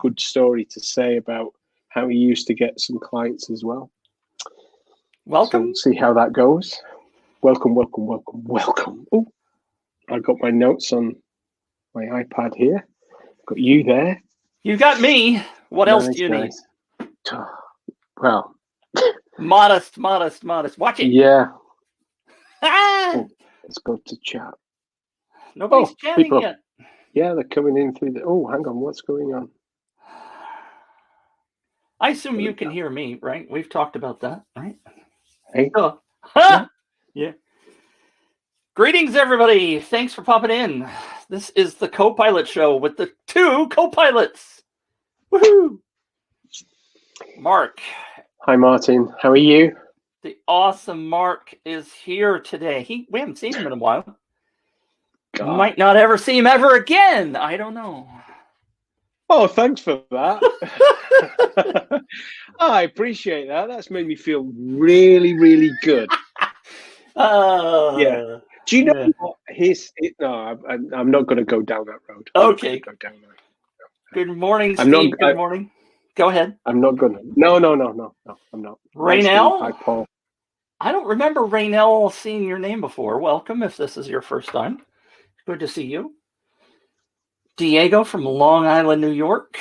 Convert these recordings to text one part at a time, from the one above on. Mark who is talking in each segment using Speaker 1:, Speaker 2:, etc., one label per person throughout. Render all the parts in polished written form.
Speaker 1: good story to say about how he used to get some clients as well.
Speaker 2: Welcome.
Speaker 1: So see how that goes. Welcome. Oh, I got my notes on my iPad here. Got you there.
Speaker 2: You got me. What else do you need?
Speaker 1: Well,
Speaker 2: modest. Watch it.
Speaker 1: Yeah. Oh, let's go to chat.
Speaker 2: Nobody's chatting yet.
Speaker 1: Yeah, they're coming in through the. Oh, hang on. What's going on?
Speaker 2: I assume you can hear me, right? We've talked about that, right?
Speaker 1: Hey.
Speaker 2: Oh. Yeah. Greetings, everybody. Thanks for popping in. This is the Co-Pilot Show with the two co-pilots. Woohoo! Mark.
Speaker 1: Hi, Martin. How are you?
Speaker 2: The awesome Mark is here today. We haven't seen him in a while.
Speaker 1: God.
Speaker 2: Might not ever see him ever again. I don't know.
Speaker 1: Oh, thanks for that. I appreciate that. That's made me feel really, really good. Yeah. Do you know what? No, I'm not going to go down that road.
Speaker 2: Okay.
Speaker 1: Go down there.
Speaker 2: Good morning, Steve. Good morning. Go ahead.
Speaker 1: I'm not going to. No. I'm not.
Speaker 2: Raynell?
Speaker 1: Hi, Paul.
Speaker 2: I don't remember Raynell seeing your name before. Welcome if this is your first time. Good to see you. Diego from Long Island, New York.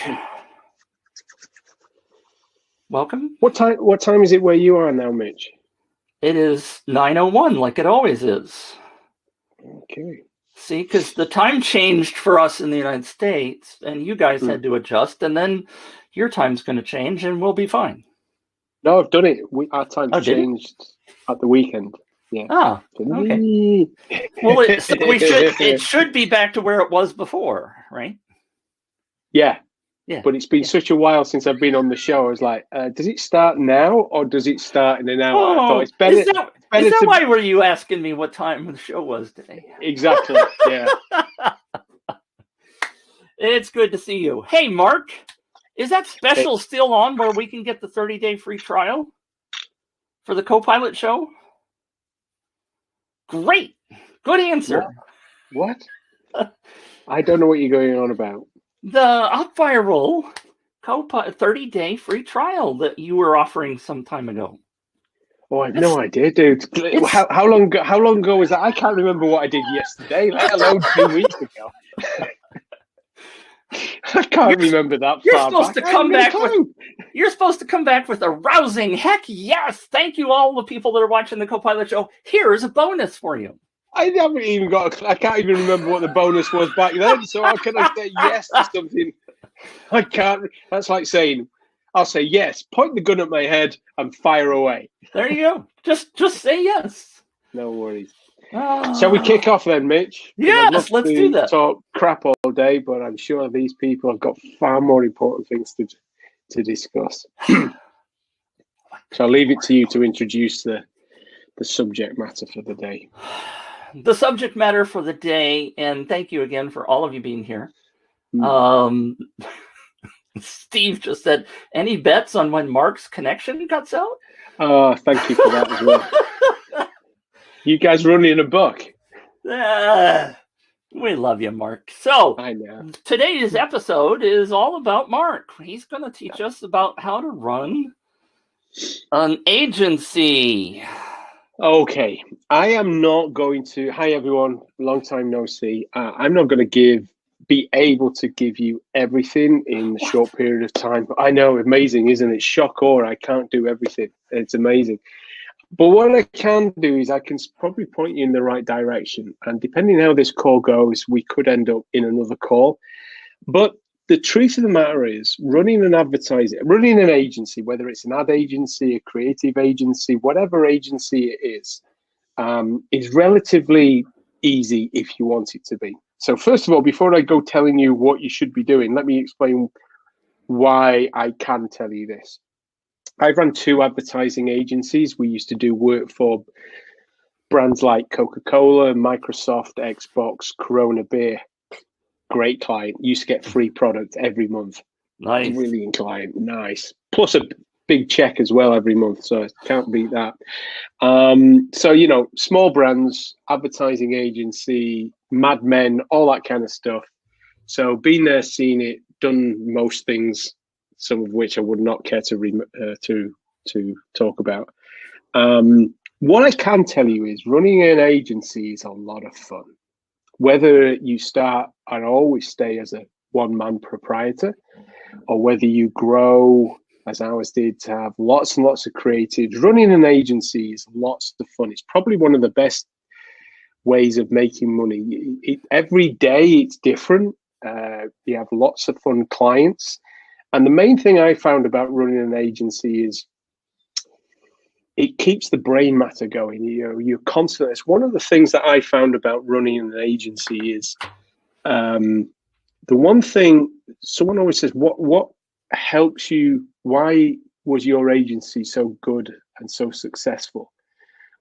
Speaker 2: Welcome.
Speaker 1: What time is it where you are now, Mitch?
Speaker 2: It is 9:01, like it always is.
Speaker 1: Okay.
Speaker 2: See, because the time changed for us in the United States, and you guys had to adjust, and then your time's going to change, and we'll be fine.
Speaker 1: No, I've done it. Our time's changed at the weekend. Yeah.
Speaker 2: Ah, okay. Well, it should be back to where it was before, right?
Speaker 1: Yeah. But it's been such a while since I've been on the show. I was like, does it start now or does it start in an hour?
Speaker 2: Oh,
Speaker 1: I thought it's better.
Speaker 2: Is that why were you asking me what time the show was today?
Speaker 1: Exactly. Yeah.
Speaker 2: It's good to see you. Hey, Mark, is that special still on where we can get the 30-day free trial for the Co-Pilot Show? Great. Good answer.
Speaker 1: What? I don't know what you're going on about.
Speaker 2: The UpViral 30-day free trial that you were offering some time ago.
Speaker 1: Oh, I have no idea, dude. How long ago was that? I can't remember what I did yesterday, let alone 2 weeks ago. I can't remember that
Speaker 2: you're
Speaker 1: far
Speaker 2: supposed
Speaker 1: back.
Speaker 2: To come back with, you're supposed to come back with a rousing, heck yes, thank you all the people that are watching the Co-Pilot Show. Here's a bonus for you.
Speaker 1: I haven't even got. I can't even remember what the bonus was back then. So how can I say yes to something? I can't. That's like saying, "I'll say yes." Point the gun at my head and fire away.
Speaker 2: There you go. Just say yes.
Speaker 1: No worries. Shall we kick off then, Mitch?
Speaker 2: Yes, let's do that.
Speaker 1: Talk crap all day, but I'm sure these people have got far more important things to discuss. So I'll leave it to you to introduce the subject matter for the day.
Speaker 2: The subject matter for the day, and thank you again for all of you being here. Steve just said, any bets on when Mark's connection cuts out?
Speaker 1: Oh, thank you for that as well. You guys running a buck.
Speaker 2: We love you, Mark. So
Speaker 1: I know.
Speaker 2: Today's episode is all about Mark. He's going to teach us about how to run an agency.
Speaker 1: Okay, I am not going to. Hi, everyone. Long time no see. I'm not going to be able to give you everything in a short period of time. I know, amazing, isn't it? Shock or I can't do everything. It's amazing. But what I can do is I can probably point you in the right direction. And depending on how this call goes, we could end up in another call. But the truth of the matter is running an agency, whether it's an ad agency, a creative agency, whatever agency it is relatively easy if you want it to be. So first of all, before I go telling you what you should be doing, let me explain why I can tell you this. I've run 2 advertising agencies. We used to do work for brands like Coca-Cola, Microsoft, Xbox, Corona Beer. Great client. Used to get free product every month.
Speaker 2: Nice.
Speaker 1: Brilliant client. Nice. Plus a big check as well every month. So I can't beat that. So, small brands, advertising agency, Mad Men, all that kind of stuff. So been there, seen it, done most things, some of which I would not care to talk about. What I can tell you is running an agency is a lot of fun. Whether you start and always stay as a one-man proprietor, or whether you grow, as ours did, to have lots and lots of creatives, running an agency is lots of fun. It's probably one of the best ways of making money. Every day it's different. You have lots of fun clients. And the main thing I found about running an agency is it keeps the brain matter going. You're constantly. It's one of the things that I found about running an agency is the one thing someone always says, what helps you? Why was your agency so good and so successful?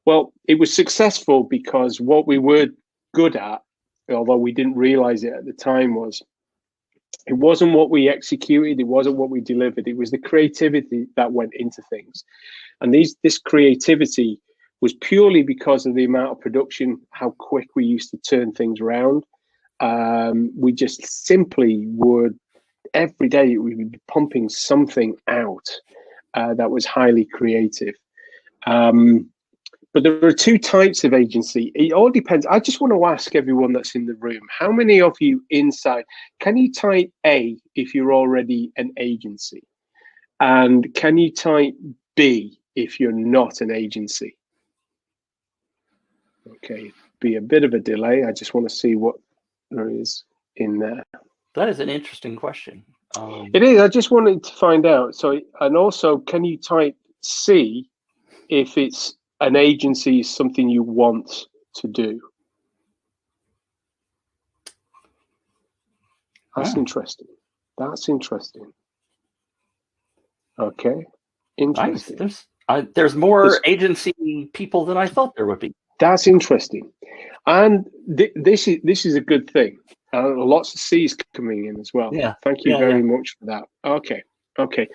Speaker 1: Well, it was successful because what we were good at, although we didn't realize it at the time, was it wasn't what we executed, it wasn't what we delivered, it was the creativity that went into things. And this creativity was purely because of the amount of production, how quick we used to turn things around. We just simply would, every day we would be pumping something out that was highly creative. But there are two types of agency. It all depends. I just want to ask everyone that's in the room, how many of you inside, can you type A if you're already an agency? And can you type B if you're not an agency? Okay, be a bit of a delay. I just want to see what there is in there.
Speaker 2: That is an interesting question.
Speaker 1: It is. I just wanted to find out. So, and also, can you type C if it's an agency is something you want to do? That's interesting. That's interesting. Okay, interesting.
Speaker 2: Nice. There's more agency people than I thought there would be.
Speaker 1: That's interesting, and this is a good thing. Lots of C's coming in as well.
Speaker 2: Yeah.
Speaker 1: Thank you very much for that. Okay.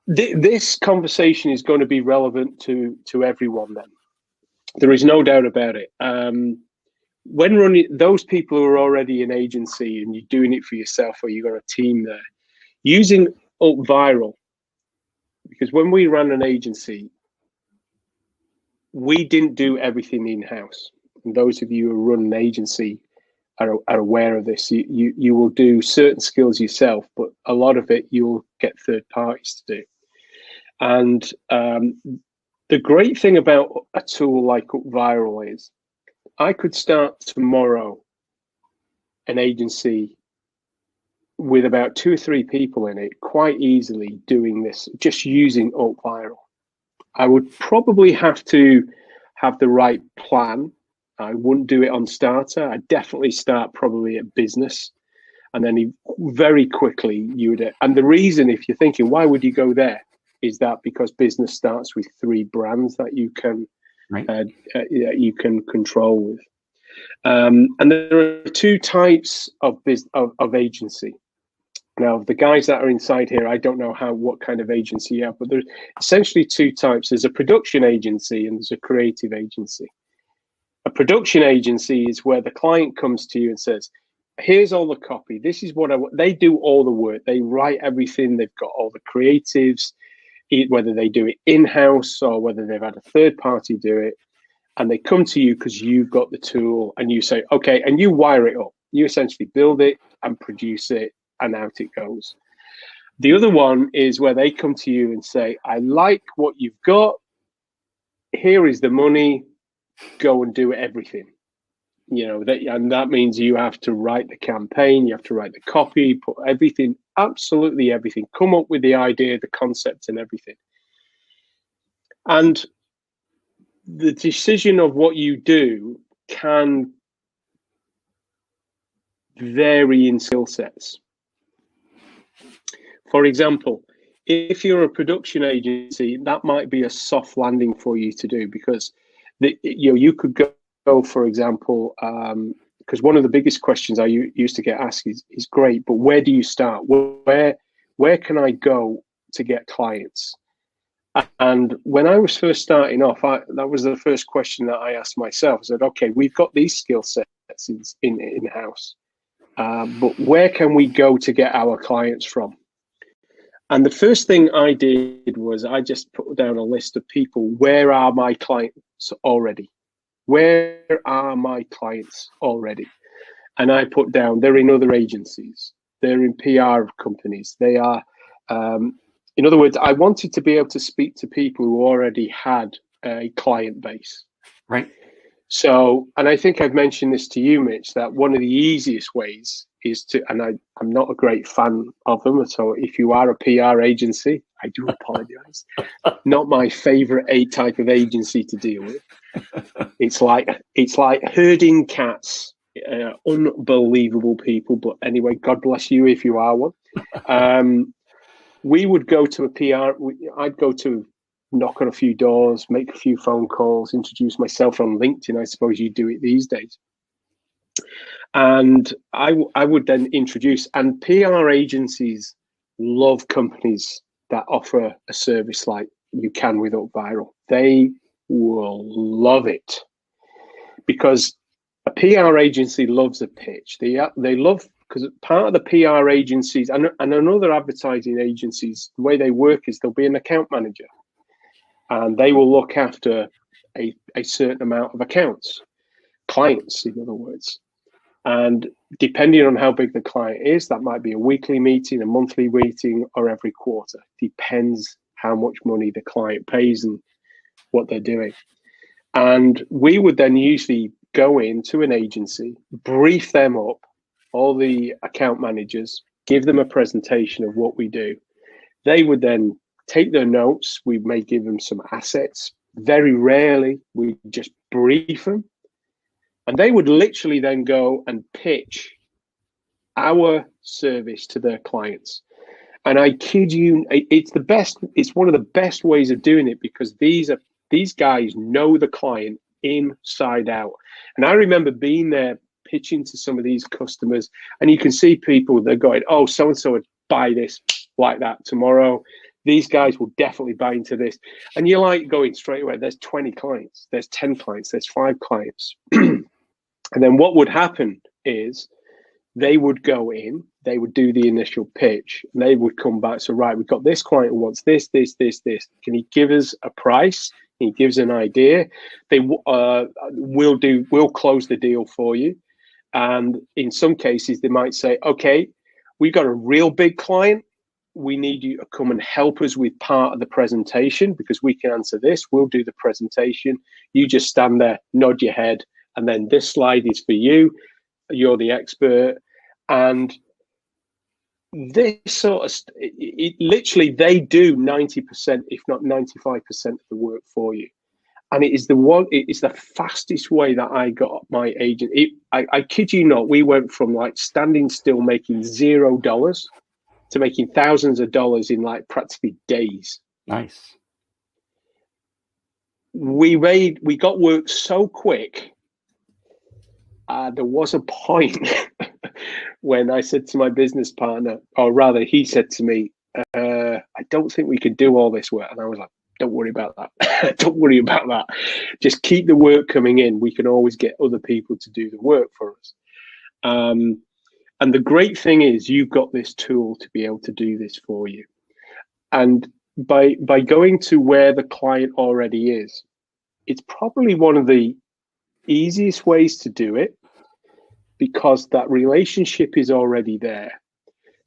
Speaker 1: This conversation is going to be relevant to everyone then. There is no doubt about it. When running, those people who are already an agency and you're doing it for yourself or you've got a team there, using UpViral, because when we ran an agency, we didn't do everything in-house. And those of you who run an agency are aware of this. You will do certain skills yourself, but a lot of it you'll get third parties to do. And the great thing about a tool like UpViral is I could start tomorrow an agency with about 2 or 3 people in it quite easily doing this, just using UpViral. I would probably have to have the right plan. I wouldn't do it on starter. I'd definitely start probably at business. And then very quickly you would, and the reason, if you're thinking, why would you go there? Is that because business starts with 3 brands that you can you can control with. And there are 2 types of agency. Now, the guys that are inside here, I don't know what kind of agency you have, but there's essentially 2 types. There's a production agency and there's a creative agency. A production agency is where the client comes to you and says, here's all the copy. This is what they do all the work. They write everything. They've got all the creatives, whether they do it in-house or whether they've had a third party do it. And they come to you because you've got the tool and you say, okay, and you wire it up. You essentially build it and produce it and out it goes. The other one is where they come to you and say, I like what you've got. Here is the money. Go and do everything. And that means you have to write the campaign, you have to write the copy, put everything, absolutely everything, come up with the idea, the concept and everything. And the decision of what you do can vary in skill sets. For example, if you're a production agency, that might be a soft landing for you to do, because you could go, for example, because one of the biggest questions I used to get asked is great, but where do you start? Where can I go to get clients? And when I was first starting off, that was the first question that I asked myself. I said, okay, we've got these skill sets in-house. but where can we go to get our clients from? And the first thing I did was I just put down a list of people. Where are my clients already? Where are my clients already? And I put down, they're in other agencies. They're in PR companies. They are, in other words, I wanted to be able to speak to people who already had a client base.
Speaker 2: Right.
Speaker 1: So, and I think I've mentioned this to you, Mitch, that one of the easiest ways is to, and I'm not a great fan of them. So if you are a PR agency, I do apologize. Not my favorite type of agency to deal with. It's like herding cats. Unbelievable people, but anyway, God bless you if you are one. We would go to a PR. I'd go to knock on a few doors, make a few phone calls, introduce myself on LinkedIn. I suppose you do it these days. And I would then introduce, and PR agencies love companies that offer a service like you can with UpViral. They will love it because a PR agency loves a pitch. They love, because part of the PR agencies and another advertising agencies, the way they work is there'll be an account manager and they will look after a certain amount of accounts, clients, in other words. And depending on how big the client is, that might be a weekly meeting, a monthly meeting, or every quarter. Depends how much money the client pays and what they're doing. And we would then usually go into an agency, brief them up, all the account managers, give them a presentation of what we do. They would then take their notes. We may give them some assets. Very rarely, we just brief them. And they would literally then go and pitch our service to their clients. And I kid you, it's the best. It's one of the best ways of doing it because these guys know the client inside out. And I remember being there pitching to some of these customers, and you can see people, they're going, oh, so-and-so would buy this like that tomorrow. These guys will definitely buy into this. And you're like going straight away, there's 20 clients, there's 10 clients, there's 5 clients. And then what would happen is they would go in, they would do the initial pitch, and they would come back. So, right, we've got this client who wants this. Can he give us a price? He gives an idea. They we'll close the deal for you. And in some cases, they might say, okay, we've got a real big client. We need you to come and help us with part of the presentation because we can answer this. We'll do the presentation. You just stand there, nod your head, and then this slide is for you. You're the expert. And this sort of, literally, they do 90%, if not 95% of the work for you. And it is the fastest way that I got my agent. I kid you not, we went from like standing still, making $0 to making thousands of dollars in like practically days.
Speaker 2: Nice.
Speaker 1: We got work so quick. There was a point when I said to my business partner, or rather he said to me, I don't think we could do all this work. And I was like, don't worry about that. Don't worry about that. Just keep the work coming in. We can always get other people to do the work for us. And the great thing is you've got this tool to be able to do this for you. And by going to where the client already is, it's probably one of the easiest ways to do it because that relationship is already there.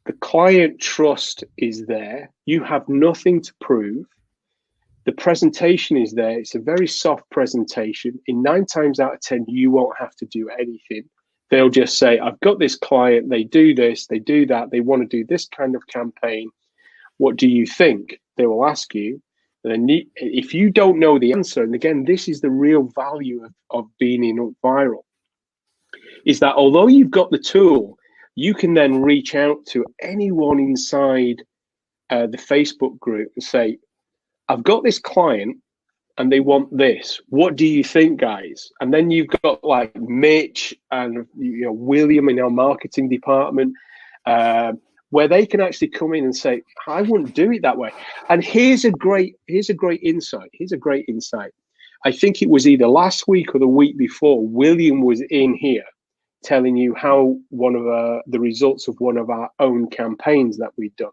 Speaker 1: The client trust is there. You have nothing to prove. The presentation is there. It's a very soft presentation. In 9 times out of 10, you won't have to do anything. They'll just say, I've got this client, they do this, they do that, they want to do this kind of campaign. What do you think? They will ask you. And then if you don't know the answer, and again, this is the real value of being in UpViral, is that although you've got the tool, you can then reach out to anyone inside the Facebook group and say, I've got this client and they want this. What do you think, guys? And then you've got like Mitch and William in our marketing department, where they can actually come in and say, I wouldn't do it that way. And here's a great insight. I think it was either last week or the week before, William was in here telling you how one of the results of one of our own campaigns that we've done.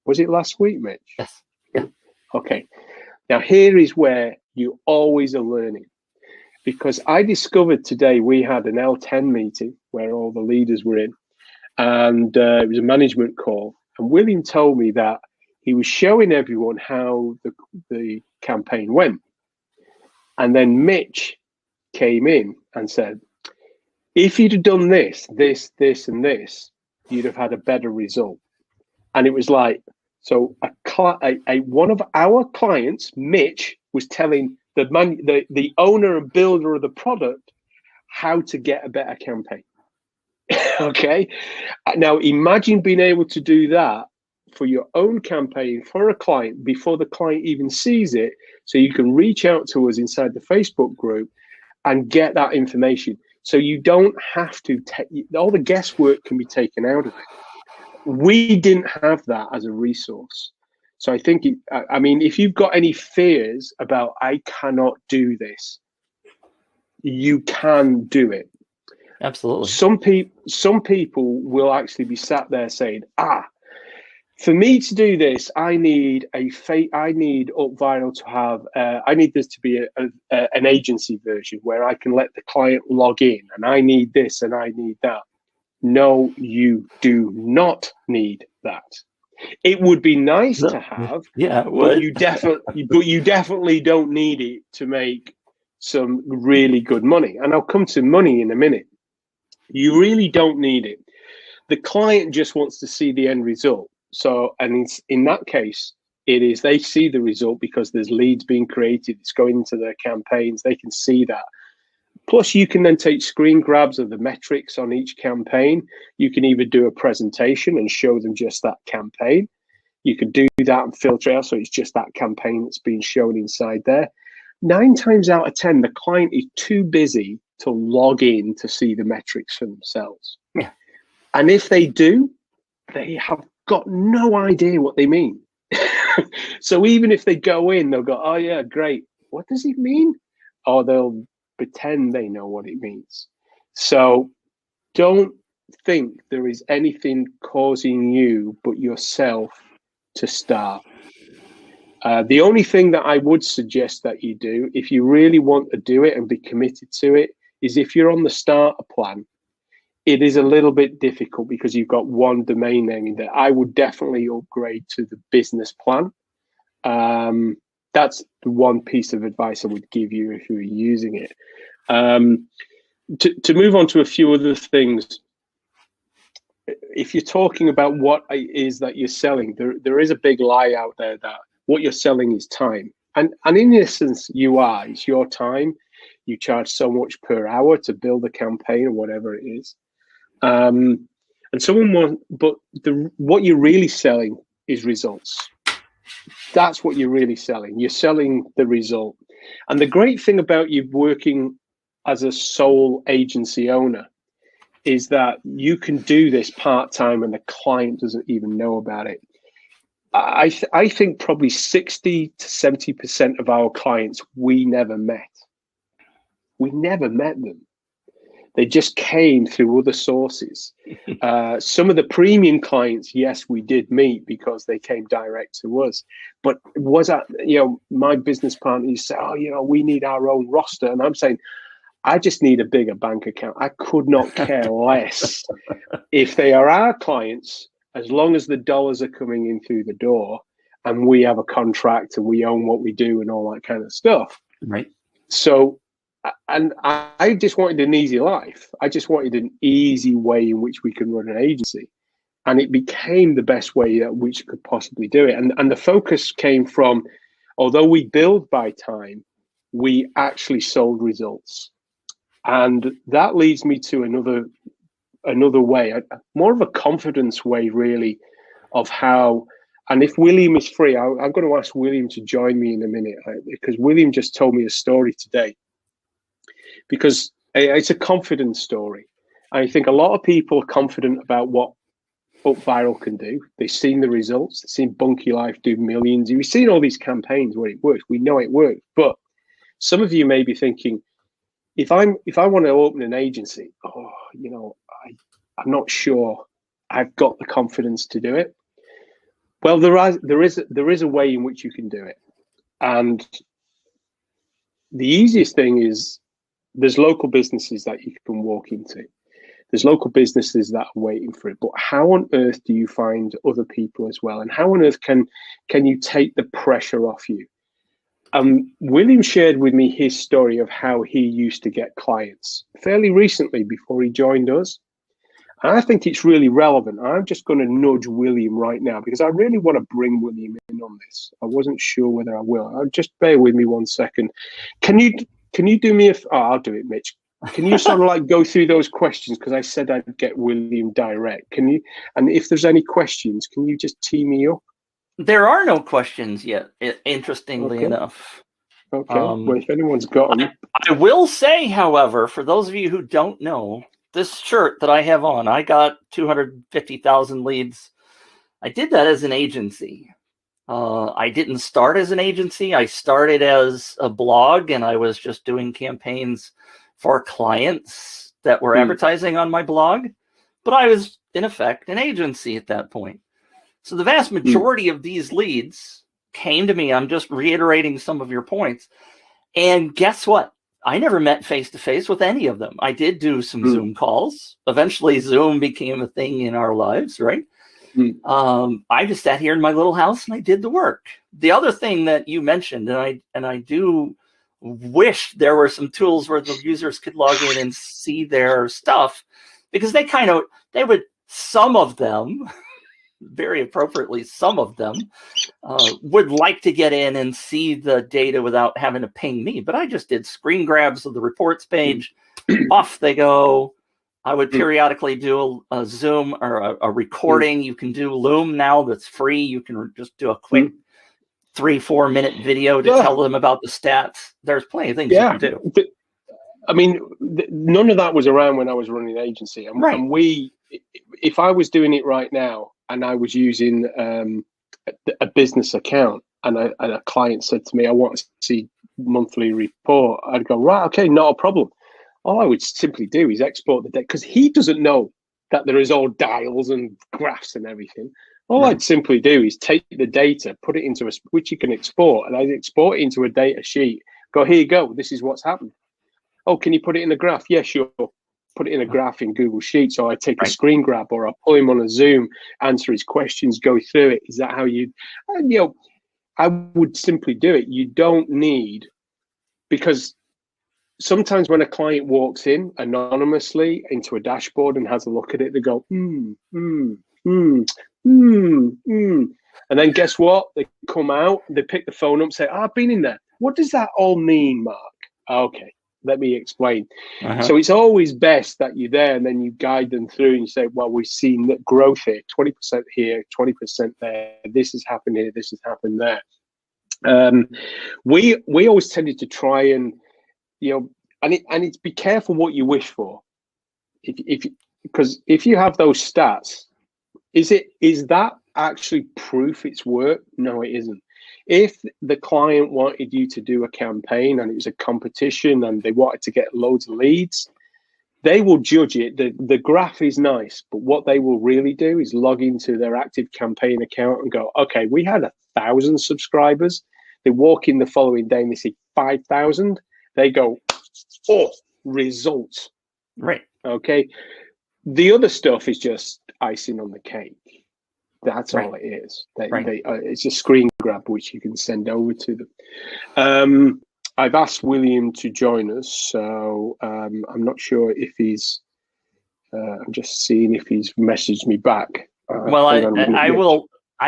Speaker 1: Was it last week, Mitch?
Speaker 2: Yes. Yeah.
Speaker 1: Okay. Now, here is where you always are learning, because I discovered today we had an L10 meeting where all the leaders were in, and it was a management call. And William told me that he was showing everyone how the campaign went. And then Mitch came in and said, if you'd have done this, this, and this, you'd have had a better result. And it was like, so one of our clients, Mitch, was telling the owner and builder of the product how to get a better campaign. Okay. Now imagine being able to do that for your own campaign for a client before the client even sees it. So you can reach out to us inside the Facebook group and get that information. So you don't have to all the guesswork can be taken out of it. We didn't have that as a resource. So I think, I mean, if you've got any fears about, I cannot do this, you can do it.
Speaker 2: Absolutely.
Speaker 1: Some people will actually be sat there saying, for me to do this, I need UpViral to have, I need this to be an agency version where I can let the client log in, and I need this and I need that. No, you do not need that. It would be nice to have, but you definitely don't need it to make some really good money. And I'll come to money in a minute. You really don't need it. The client just wants to see the end result. So, and in that case, they see the result because there's leads being created. It's going into their campaigns. They can see that. Plus, you can then take screen grabs of the metrics on each campaign. You can either do a presentation and show them just that campaign. You could do that and filter out so it's just that campaign that's being shown inside there. 9 times out of 10, the client is too busy to log in to see the metrics for themselves.
Speaker 2: Yeah.
Speaker 1: And if they do, they have got no idea what they mean. So even if they go in, they'll go, oh yeah, great. What does it mean? Or they'll pretend they know what it means. So don't think there is anything causing you but yourself to start. The only thing that I would suggest that you do, if you really want to do it and be committed to it, is if you're on the starter plan, it is a little bit difficult because you've got one domain name in there. I would definitely upgrade to the business plan. That's the one piece of advice I would give you if you were using it. To move on to a few other things, if you're talking about what it is that you're selling, there is a big lie out there that what you're selling is time. And in essence, it's your time. You charge so much per hour to build a campaign or whatever it is. And what you're really selling is results. That's what you're really selling. You're selling the result. And the great thing about you working as a sole agency owner is that you can do this part-time and the client doesn't even know about it. I think probably 60 to 70% of our clients we never met. We never met them. They just came through other sources. Some of the premium clients, yes, we did meet because they came direct to us. But was that, my business partners say, we need our own roster. And I'm saying, I just need a bigger bank account. I could not care less if they are our clients, as long as the dollars are coming in through the door and we have a contract and we own what we do and all that kind of stuff.
Speaker 2: Right.
Speaker 1: So, and I just wanted an easy life. I just wanted an easy way in which we could run an agency. And it became the best way that we could possibly do it. And the focus came from, although we build by time, we actually sold results. And that leads me to another way, more of a confidence way, really, of how, and if William is free, I'm going to ask William to join me in a minute, because William just told me a story today. Because it's a confidence story. I think a lot of people are confident about what UpViral can do. They've seen the results. They've seen Bunky Life do millions. We've seen all these campaigns where it works. We know it works. But some of you may be thinking, if I want to open an agency, I'm not sure I've got the confidence to do it. Well, there is a way in which you can do it, and the easiest thing is there's local businesses that you can walk into. There's local businesses that are waiting for it. But how on earth do you find other people as well? And how on earth can you take the pressure off you? William shared with me his story of how he used to get clients fairly recently before he joined us. And I think it's really relevant. I'm just going to nudge William right now because I really want to bring William in on this. I wasn't sure whether I will. Just bear with me 1 second. Can you do me I'll do it, Mitch. Can you sort of like go through those questions? Because I said I'd get William direct. Can you? And if there's any questions, can you just tee me up?
Speaker 2: There are no questions yet, interestingly enough.
Speaker 1: Okay. Well, if anyone's got them.
Speaker 2: I will say, however, for those of you who don't know, this shirt that I have on, I got 250,000 leads. I did that as an agency. I didn't start as an agency. I started as a blog, and I was just doing campaigns for clients that were advertising on my blog. But I was, in effect, an agency at that point. So the vast majority of these leads came to me. I'm just reiterating some of your points. And guess what? I never met face-to-face with any of them. I did do some Zoom calls. Eventually, Zoom became a thing in our lives, right? I just sat here in my little house and I did the work. The other thing that you mentioned, and I do wish there were some tools where the users could log in and see their stuff, because some of them, very appropriately, some of them would like to get in and see the data without having to ping me. But I just did screen grabs of the reports page. Off they go. I would periodically do a Zoom or a recording. You can do Loom now that's free. You can just do a quick 3-4 minute video to tell them about the stats. There's plenty of things you can do.
Speaker 1: I mean, none of that was around when I was running an agency. And,
Speaker 2: right.
Speaker 1: And if I was doing it right now and I was using a business account and a client said to me, I want to see monthly report, I'd go, right, okay, not a problem. All I would simply do is export the data, because he doesn't know that there is all dials and graphs and everything. All I'd simply do is take the data, put it into which you can export, and I'd export it into a data sheet. Go, here you go. This is what's happened. Oh, can you put it in a graph? Yeah, sure. Put it in a graph in Google Sheets. So I take a screen grab, or I'll pull him on a Zoom, answer his questions, go through it. Is that how you? And, I would simply do it. You don't need, because sometimes when a client walks in anonymously into a dashboard and has a look at it, they go, and then guess what? They come out, they pick the phone up, say, I've been in there. What does that all mean, Mark? Okay, let me explain. So it's always best that you're there and then you guide them through and you say, well, we've seen that growth here, 20% here, 20% there. This has happened here, this has happened there. We always tended to try and, and it's be careful what you wish for. Because if you have those stats, is that actually proof it's worked? No, it isn't. If the client wanted you to do a campaign and it was a competition and they wanted to get loads of leads, they will judge it. The graph is nice, but what they will really do is log into their active campaign account and go, okay, we had 1,000 subscribers. They walk in the following day and they see 5,000. They go, oh, results.
Speaker 2: Right.
Speaker 1: Okay. The other stuff is just icing on the cake. That's all it is. It's a screen grab which you can send over to them. I've asked William to join us, so I'm not sure if he's. I'm just seeing if he's messaged me back.
Speaker 2: Well, I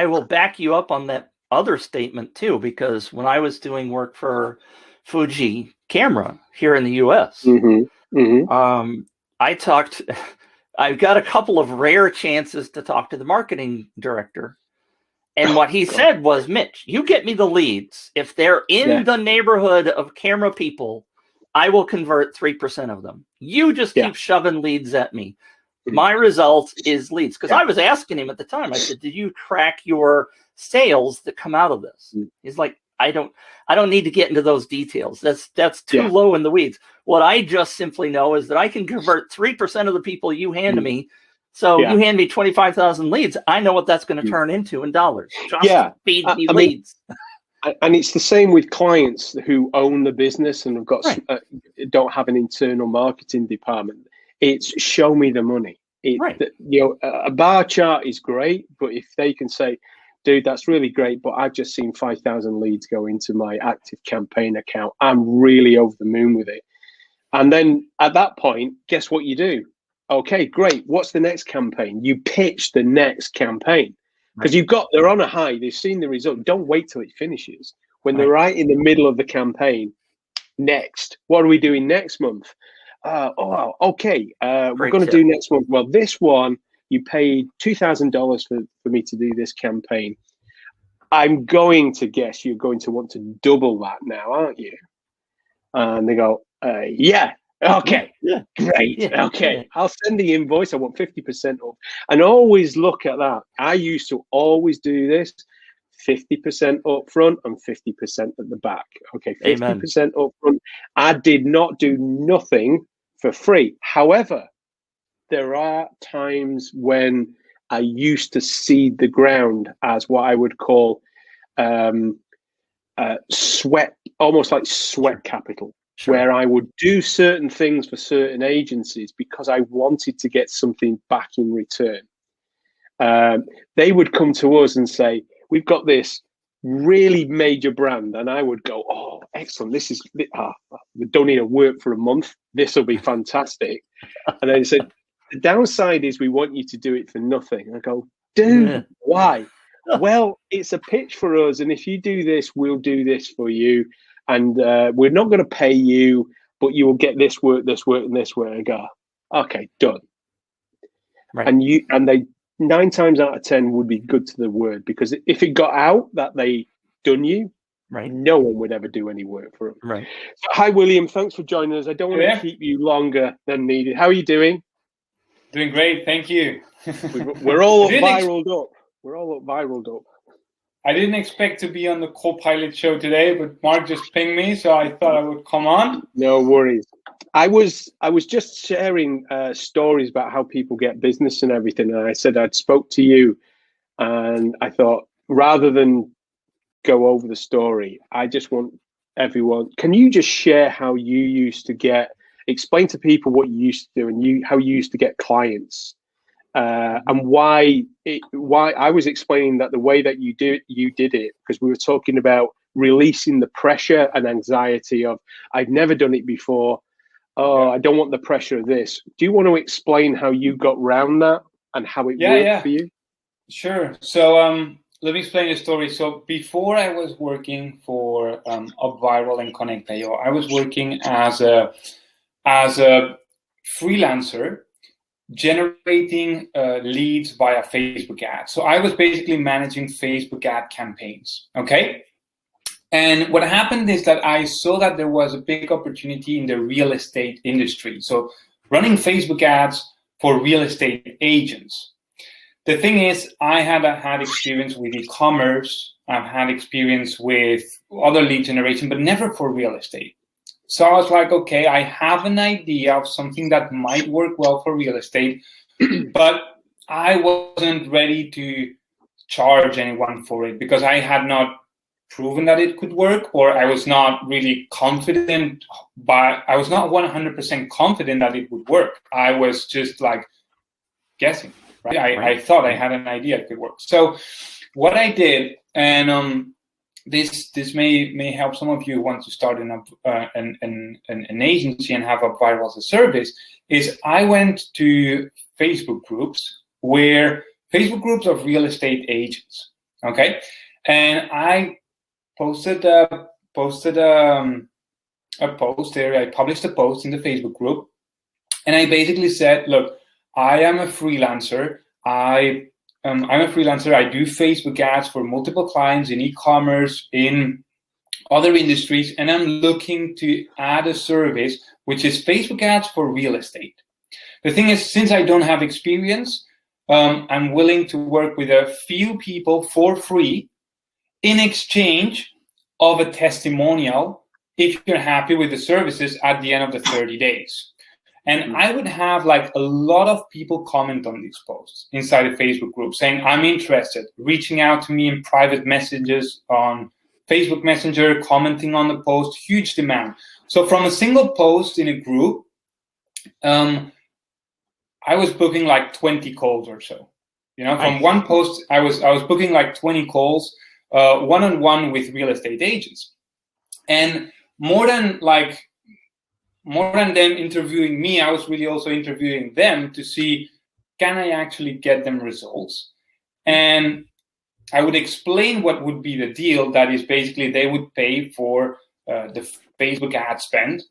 Speaker 2: will back you up on that other statement too, because when I was doing work for Fuji Camera here in the U.S., I've got a couple of rare chances to talk to the marketing director. And what he said was, Mitch, you get me the leads. If they're in the neighborhood of camera people, I will convert 3% of them. You just keep shoving leads at me. My result is leads. Because I was asking him at the time, I said, did you track your sales that come out of this? He's like, I don't need to get into those details. That's too
Speaker 1: Yeah.
Speaker 2: low in the weeds. What I just simply know is that I can convert 3% of the people you hand to me. So you hand me 25,000 leads. I know what that's going to turn into in dollars. Just feed me leads.
Speaker 1: And it's the same with clients who own the business and have got don't have an internal marketing department. It's show me the money. A bar chart is great, but if they can say, dude, that's really great, but I've just seen 5,000 leads go into my active campaign account, I'm really over the moon with it. And then at that point, guess what you do? Okay, great. What's the next campaign? You pitch the next campaign. Because they're on a high, they've seen the result. Don't wait till it finishes. When they're right in the middle of the campaign, next, what are we doing next month? We're going to do next month. Well, this one, you paid $2,000 for me to do this campaign. I'm going to guess you're going to want to double that now, aren't you? And they go, yeah. Okay, great. Okay, I'll send the invoice. I want 50% off. And always look at that. I used to always do this, 50% up front and 50% at the back. Okay, 50% up front. I did not do nothing for free. However, there are times when I used to seed the ground as what I would call sweat, almost like sweat capital. Where I would do certain things for certain agencies because I wanted to get something back in return. They would come to us and say, we've got this really major brand. And I would go, oh, excellent. We don't need to work for a month. This will be fantastic. And then they said, the downside is we want you to do it for nothing. I go, dude, why? Well, it's a pitch for us. And if you do this, we'll do this for you. And we're not going to pay you, but you will get this work, this work, and this work. I go, okay, done. And they 9 times out of 10 would be good to the word, because if it got out that they done you, no one would ever do any work for them. So, hi, William. Thanks for joining us. I don't want to keep you longer than needed. How are you doing?
Speaker 3: Doing great, thank you.
Speaker 1: We're all up viraled up. We're all up viraled up.
Speaker 3: I didn't expect to be on the co-pilot show today, but Mark just pinged me, so I thought I would come on.
Speaker 1: No worries. I was just sharing stories about how people get business and everything, and I said I'd spoke to you, and I thought rather than go over the story, I just want everyone. Can you just share how you used to explain to people what you used to do and how you used to get clients? And why I was explaining that the way that you did it, because we were talking about releasing the pressure and anxiety of, I've never done it before. Oh, I don't want the pressure of this. Do you want to explain how you got around that and how it worked for you?
Speaker 3: Sure. So let me explain the story. So before I was working for UpViral and Connect.io, I was working as a freelancer, generating leads via Facebook ads. So I was basically managing Facebook ad campaigns, okay? And what happened is that I saw that there was a big opportunity in the real estate industry. So running Facebook ads for real estate agents. The thing is, I had had experience with e-commerce. I've had experience with other lead generation, but never for real estate. So I was like, okay, I have an idea of something that might work well for real estate, but I wasn't ready to charge anyone for it because I had not proven that it could work, or I was not really confident, but I was not 100% confident that it would work. I was just like guessing, right? I thought I had an idea it could work. So what I did, and this may help some of you who want to start an agency and have UpViral as a service, is I went to Facebook groups Facebook groups of real estate agents, okay? And I posted a post there. I published a post in the Facebook group, and I basically said, look, I am a freelancer. I'm a freelancer. I do Facebook ads for multiple clients in e-commerce, in other industries, and I'm looking to add a service which is Facebook ads for real estate. The thing is, since I don't have experience, I'm willing to work with a few people for free. In exchange, of a testimonial if you're happy with the services at the end of the 30 days. And I would have like a lot of people comment on these posts inside a Facebook group saying, I'm interested, reaching out to me in private messages on Facebook Messenger, commenting on the post, huge demand. So from a single post in a group, I was booking like 20 calls or so. You know, from one post, I was booking like 20 calls, one-on-one with real estate agents. And more than them interviewing me, I was really also interviewing them to see, can I actually get them results? And I would explain what would be the deal. That is basically they would pay for the Facebook ad spend.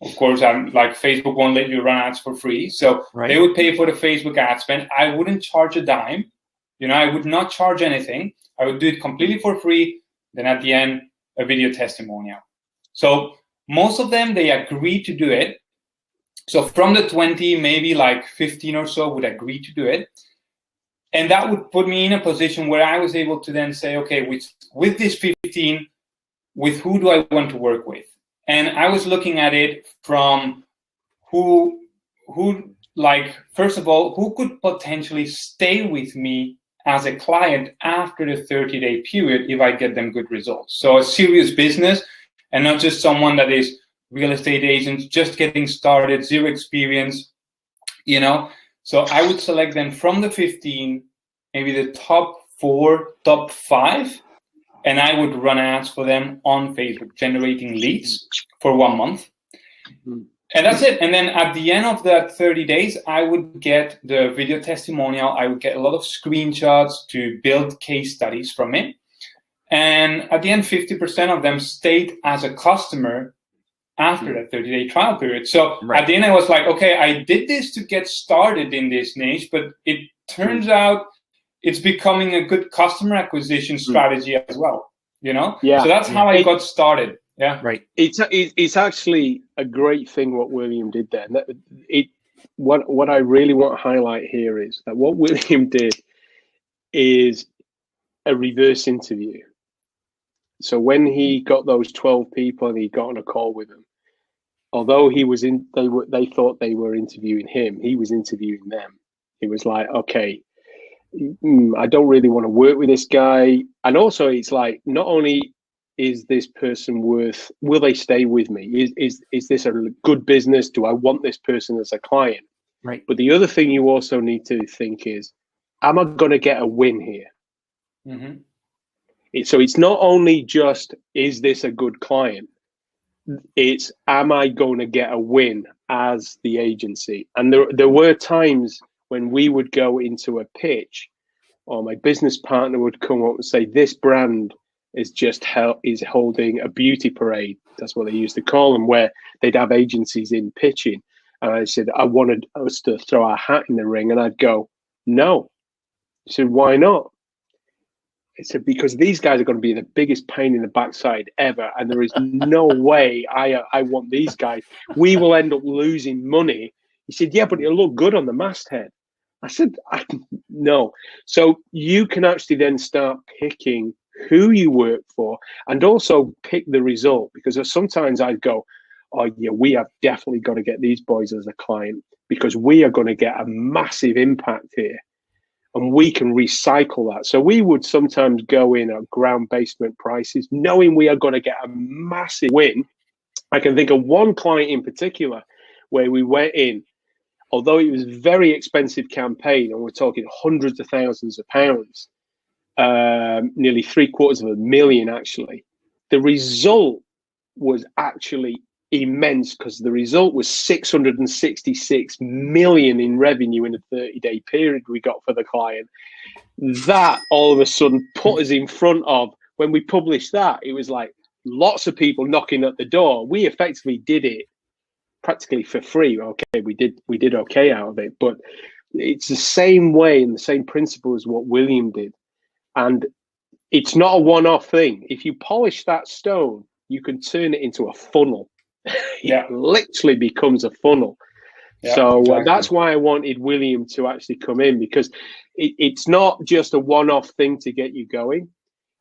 Speaker 3: Of course, Facebook won't let you run ads for free. So they would pay for the Facebook ad spend. I wouldn't charge a dime. You know, I would not charge anything. I would do it completely for free. Then at the end, a video testimonial. So most of them, they agreed to do it. So from the 20, maybe like 15 or so would agree to do it. And that would put me in a position where I was able to then say, okay, with this 15, with who do I want to work with? And I was looking at it from who first of all, who could potentially stay with me as a client after the 30-day period if I get them good results. So a serious business and not just someone that is real estate agent, just getting started, zero experience, you know. So I would select them from the 15, maybe the top 4, top 5, and I would run ads for them on Facebook, generating leads for 1 month. And that's it. And then at the end of that 30 days, I would get the video testimonial. I would get a lot of screenshots to build case studies from it. And at the end, 50% of them stayed as a customer after that 30-day trial period. So at the end, I was like, okay, I did this to get started in this niche, but it turns out it's becoming a good customer acquisition strategy as well, you know?
Speaker 1: Yeah.
Speaker 3: So that's how I got started. Yeah.
Speaker 2: Right.
Speaker 1: It's actually a great thing what William did there. What I really want to highlight here is that what William did is a reverse interview. So when he got those 12 people and he got on a call with them, although they thought they were interviewing him, he was interviewing them. He was like, okay, I don't really want to work with this guy. And also it's like, not only is this person will they stay with me? Is this a good business? Do I want this person as a client?
Speaker 2: Right.
Speaker 1: But the other thing you also need to think is, am I going to get a win here?
Speaker 3: Mm-hmm.
Speaker 1: So it's not only just, is this a good client? It's, am I going to get a win as the agency? And there were times when we would go into a pitch, or my business partner would come up and say, this brand is holding a beauty parade. That's what they used to call them, where they'd have agencies in pitching. And I said, I wanted us to throw our hat in the ring. And I'd go, no. He said, why not? I said, because these guys are going to be the biggest pain in the backside ever. And there is no way I want these guys. We will end up losing money. He said, yeah, but it'll look good on the masthead. I said, no. So you can actually then start picking who you work for and also pick the result, because sometimes I'd go, oh yeah, we have definitely got to get these boys as a client because we are going to get a massive impact here and we can recycle that. So we would sometimes go in at ground basement prices knowing we are going to get a massive win. I can think of one client in particular where we went in, although it was a very expensive campaign, and we're talking hundreds of thousands of pounds, nearly $750,000 actually. The result was actually immense because the result was 666 million in revenue in a 30-day period we got for the client. That all of a sudden put us in front of, when we published that, it was like lots of people knocking at the door. We effectively did it practically for free. Okay, we did okay out of it, but it's the same way and the same principle as what William did. And it's not a one-off thing. If you polish that stone, you can turn it into a funnel. It literally becomes a funnel. Yeah, so exactly. That's why I wanted William to actually come in, because it's not just a one-off thing to get you going.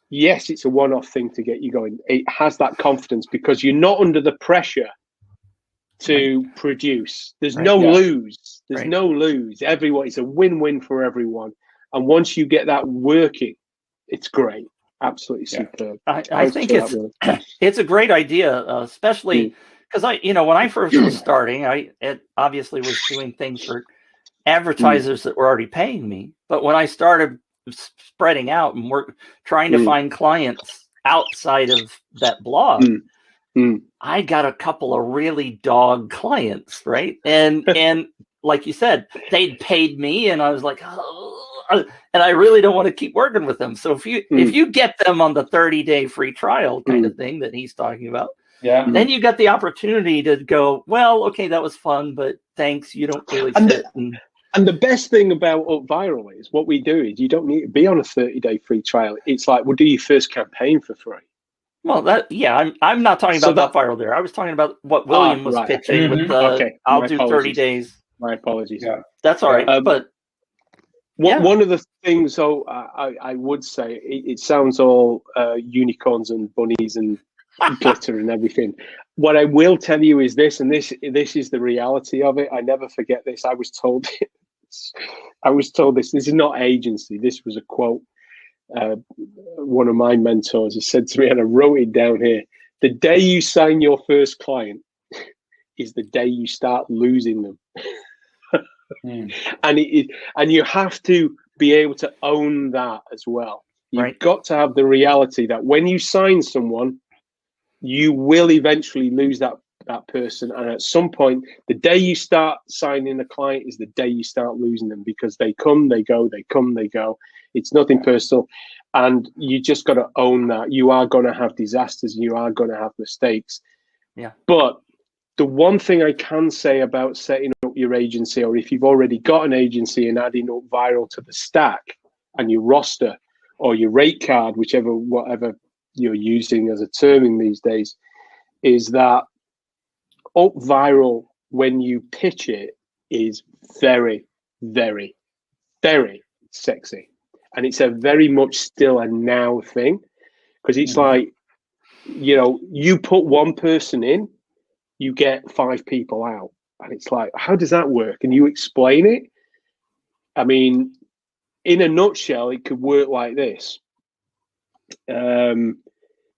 Speaker 1: yes, it's a one-off thing to get you going. It has that confidence because you're not under the pressure to produce. There's no lose. There's no lose. Everyone, it's a win-win for everyone. And once you get that working, it's great. Absolutely superb.
Speaker 2: I think it's a great idea, especially because when I first was starting, I obviously was doing things for advertisers that were already paying me. But when I started spreading out and trying to find clients outside of that blog, I got a couple of really dog clients, right? And like you said, they'd paid me, and I was like, oh, and I really don't want to keep working with them. So if you get them on the 30-day free trial kind of thing that he's talking about, then you got the opportunity to go, well, okay, that was fun, but thanks, you don't really fit.
Speaker 1: And the best thing about UpViral is what we do is you don't need to be on a 30-day free trial. It's like we'll do your first campaign for free.
Speaker 2: Well, I'm not talking about UpViral there. I was talking about what William was pitching with the I'll do 30 days.
Speaker 1: My apologies.
Speaker 2: Yeah. That's all right. But
Speaker 1: one of the things, though, I would say it sounds all unicorns and bunnies and glitter and everything. What I will tell you is this, and this is the reality of it. I never forget this. I was told this. This is not agency. This was a quote. One of my mentors has said to me, and I wrote it down here: the day you sign your first client is the day you start losing them. And you have to be able to own that as well. You've got to have the reality that when you sign someone, you will eventually lose that person, and at some point, the day you start signing a client is the day you start losing them, because they come, they go, they come, they go. It's nothing personal, and you just got to own that. You are going to have disasters, you are going to have mistakes. But the one thing I can say about setting up your agency, or if you've already got an agency and adding UpViral to the stack and your roster or your rate card, whatever you're using as a terming these days, is that UpViral, when you pitch it, is very, very, very sexy. And it's a very much still a now thing, because it's like, you put one person in, you get 5 people out. And it's like, how does that work? And you explain it. I mean, in a nutshell, it could work like this.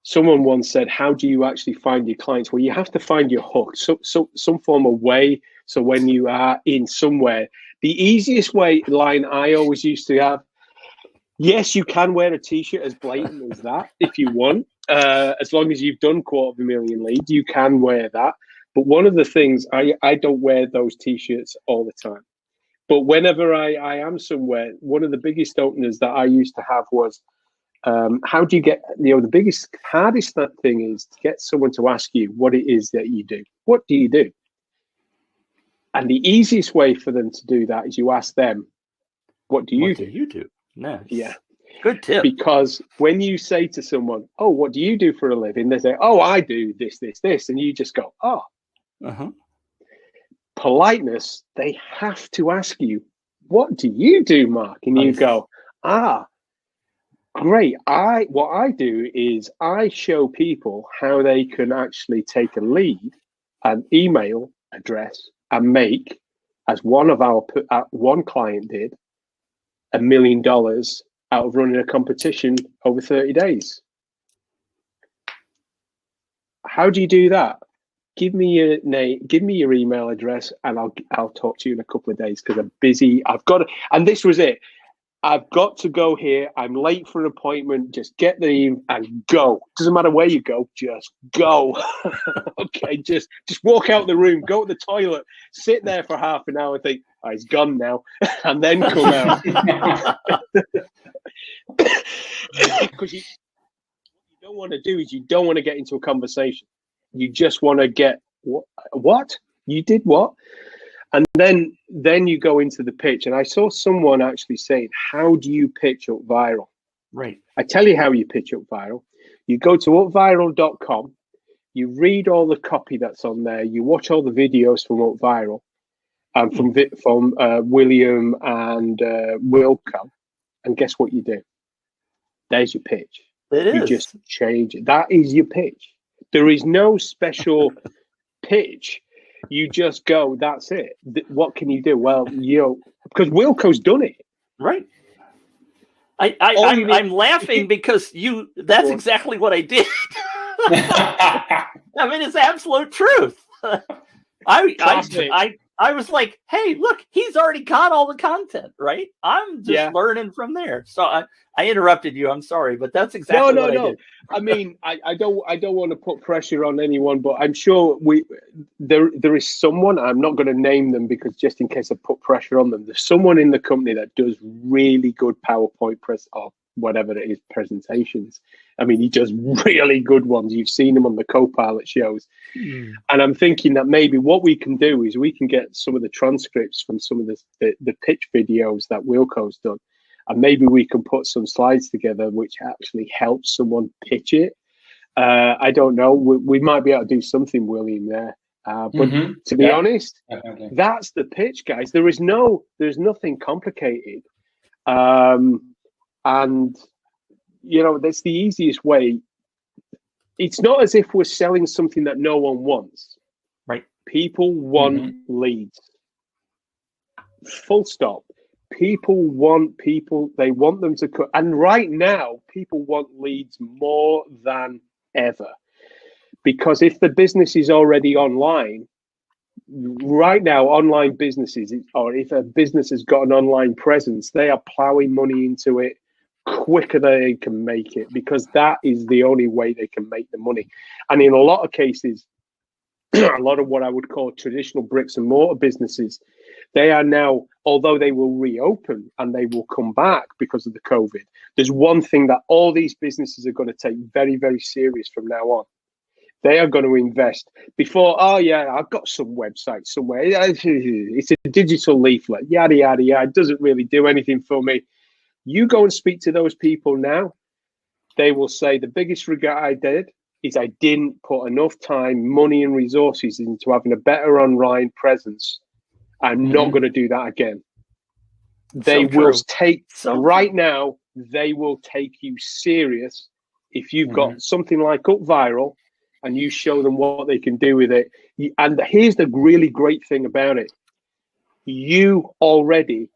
Speaker 1: Someone once said, how do you actually find your clients? Well, you have to find your hook, so some form of way. So when you are in somewhere, the easiest line I always used to have, yes, you can wear a t-shirt as blatant as that if you want. As long as you've done 250,000 leads, you can wear that. But one of the things, I don't wear those t-shirts all the time. But whenever I am somewhere, one of the biggest openers that I used to have was, how do you get, the hardest thing is to get someone to ask you what it is that you do. What do you do? And the easiest way for them to do that is you ask them, what do you do?
Speaker 2: Nice.
Speaker 1: Yeah.
Speaker 2: Good tip.
Speaker 1: Because when you say to someone, oh, what do you do for a living? They say, oh, I do this, this, this. And you just go, oh. Politeness, they have to ask you, what do you do, Mark? And you go, great. What I do is I show people how they can actually take a lead, an email address, and make, as one client did, $1 million out of running a competition over 30 days. How do you do that? Give me your name, give me your email address, and I'll talk to you in a couple of days because I'm busy. And this was it. I've got to go here. I'm late for an appointment. Just get the email and go. Doesn't matter where you go, just go. Okay, just walk out the room, go to the toilet, sit there for half an hour, think, oh, he's gone now, and then come out. Because what you don't want to do is you don't want to get into a conversation. You just want to get, what? You did what? And then you go into the pitch. And I saw someone actually saying, how do you pitch UpViral?
Speaker 2: Right.
Speaker 1: I tell you how you pitch UpViral. You go to upviral.com. You read all the copy that's on there. You watch all the videos from UpViral and from William and Wilco. And guess what you do? There's your pitch.
Speaker 2: It
Speaker 1: You
Speaker 2: is.
Speaker 1: just change it. That is your pitch. There is no special pitch. You just go, that's it. What can you do? Well, because Wilco's done it.
Speaker 2: Right. I'm laughing because that's exactly what I did. I mean, it's absolute truth. I was like, hey, look, he's already got all the content, right? I'm just learning from there. So I interrupted you. I'm sorry, but that's exactly what I did.
Speaker 1: I mean, I don't want to put pressure on anyone, but I'm sure there is someone. I'm not going to name them because just in case I put pressure on them, there's someone in the company that does really good PowerPoint or whatever it is presentations. I mean, he does really good ones. You've seen him on the Copilot shows. And I'm thinking that maybe what we can do is we can get some of the transcripts from some of the pitch videos that Wilco's done. And maybe we can put some slides together which actually helps someone pitch it. I don't know. We might be able to do something, William, there. But to be honest, definitely. That's the pitch, guys. There's nothing complicated. And, that's the easiest way. It's not as if we're selling something that no one wants.
Speaker 2: Right.
Speaker 1: People want leads. Full stop. People want people. They want them to cut. And right now, people want leads more than ever. Because if the business is already online, right now, online businesses, or if a business has got an online presence, they are plowing money into it quicker than they can make it, because that is the only way they can make the money. And in a lot of cases, a lot of what I would call traditional bricks and mortar businesses, they are now, although they will reopen and they will come back because of the COVID, there's one thing that all these businesses are going to take very, very serious from now on. They are going to invest before, I've got some website somewhere. It's a digital leaflet, yada, yada, yada. It doesn't really do anything for me. You go and speak to those people now. They will say the biggest regret I did is I didn't put enough time, money, and resources into having a better online presence. I'm not going to do that again. They will take right now. They will take you serious if you've got something like UpViral and you show them what they can do with it. And here's the really great thing about it: you already.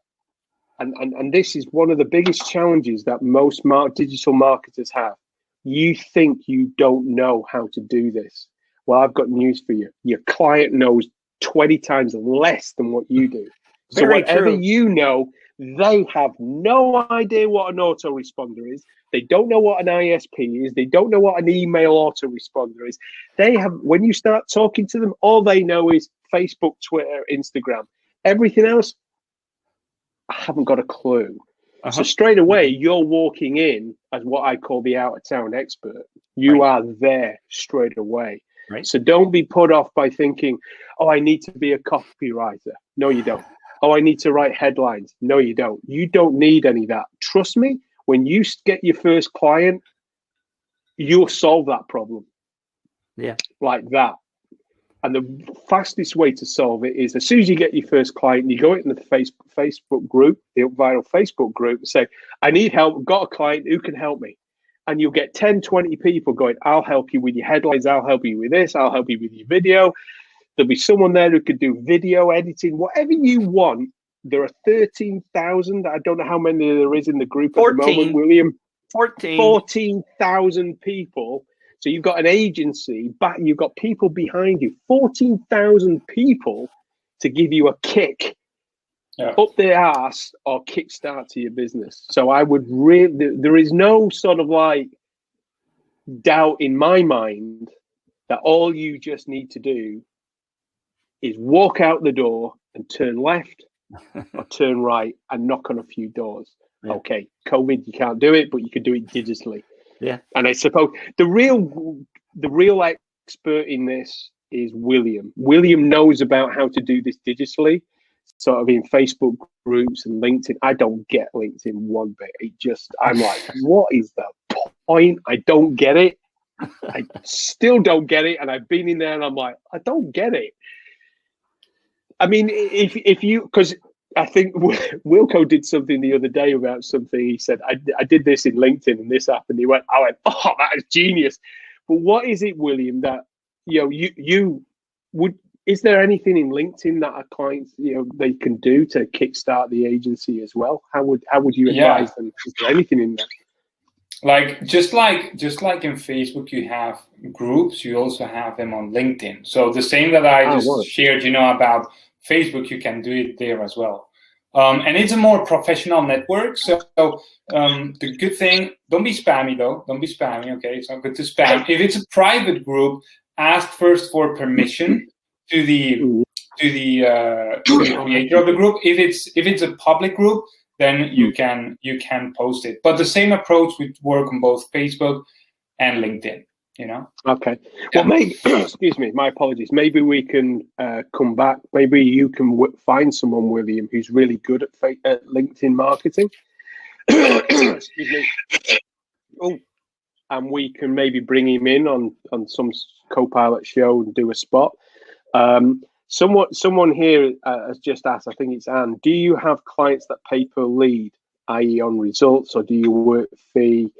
Speaker 1: And this is one of the biggest challenges that most digital marketers have. You think you don't know how to do this. Well, I've got news for you. Your client knows 20 times less than what you do. So whatever you know, they have no idea what an autoresponder is. They don't know what an ISP is. They don't know what an email autoresponder is. When you start talking to them, all they know is Facebook, Twitter, Instagram. Everything else, I haven't got a clue. So straight away, you're walking in as what I call the out-of-town expert. You are there straight away.
Speaker 2: Right.
Speaker 1: So don't be put off by thinking, oh, I need to be a copywriter. No, you don't. Oh, I need to write headlines. No, you don't. You don't need any of that. Trust me, when you get your first client, you'll solve that problem.
Speaker 2: Yeah.
Speaker 1: Like that. And the fastest way to solve it is as soon as you get your first client, you go into the Facebook group, the UpViral Facebook group, and say, I need help. I've got a client who can help me. And you'll get 10, 20 people going, I'll help you with your headlines. I'll help you with this. I'll help you with your video. There'll be someone there who could do video editing, whatever you want. There are 13,000. I don't know how many there is in the group 14. At the moment, William. 14,000 people. So you've got an agency, but you've got people behind you, 14,000 people to give you a kick up their ass or kickstart to your business. So I would there is no sort of like doubt in my mind that all you just need to do is walk out the door and turn left or turn right and knock on a few doors. Yeah. Okay, COVID, you can't do it, but you can do it digitally.
Speaker 2: Yeah.
Speaker 1: And I suppose the real expert in this is William. William knows about how to do this digitally, sort of in Facebook groups and LinkedIn. I don't get LinkedIn one bit. I'm like, what is the point? I don't get it. I still don't get it. And I've been in there and I'm like, I don't get it. I mean, if you, because I think Wilco did something the other day about something. He said, I did this in LinkedIn and this happened. He went, oh, that is genius. But what is it, William, that, you would, is there anything in LinkedIn that our clients, they can do to kickstart the agency as well? How would you advise them? Is there anything in there?
Speaker 3: Like just like in Facebook, you have groups. You also have them on LinkedIn. So the same that I just shared, about Facebook, you can do it there as well. And it's a more professional network. So the good thing, don't be spammy though. Don't be spammy. Okay, it's not good to spam. If it's a private group, ask first for permission to the creator of the group. If it's a public group, then you can post it. But the same approach would work on both Facebook and LinkedIn.
Speaker 1: Okay. Well, maybe, excuse me, my apologies. Maybe we can come back. Maybe you can find someone, William, who's really good at LinkedIn marketing. Excuse me. Oh, and we can maybe bring him in on some co-pilot show and do a spot. Someone here has just asked, I think it's Anne, do you have clients that pay per lead, i.e. on results, or do you work fee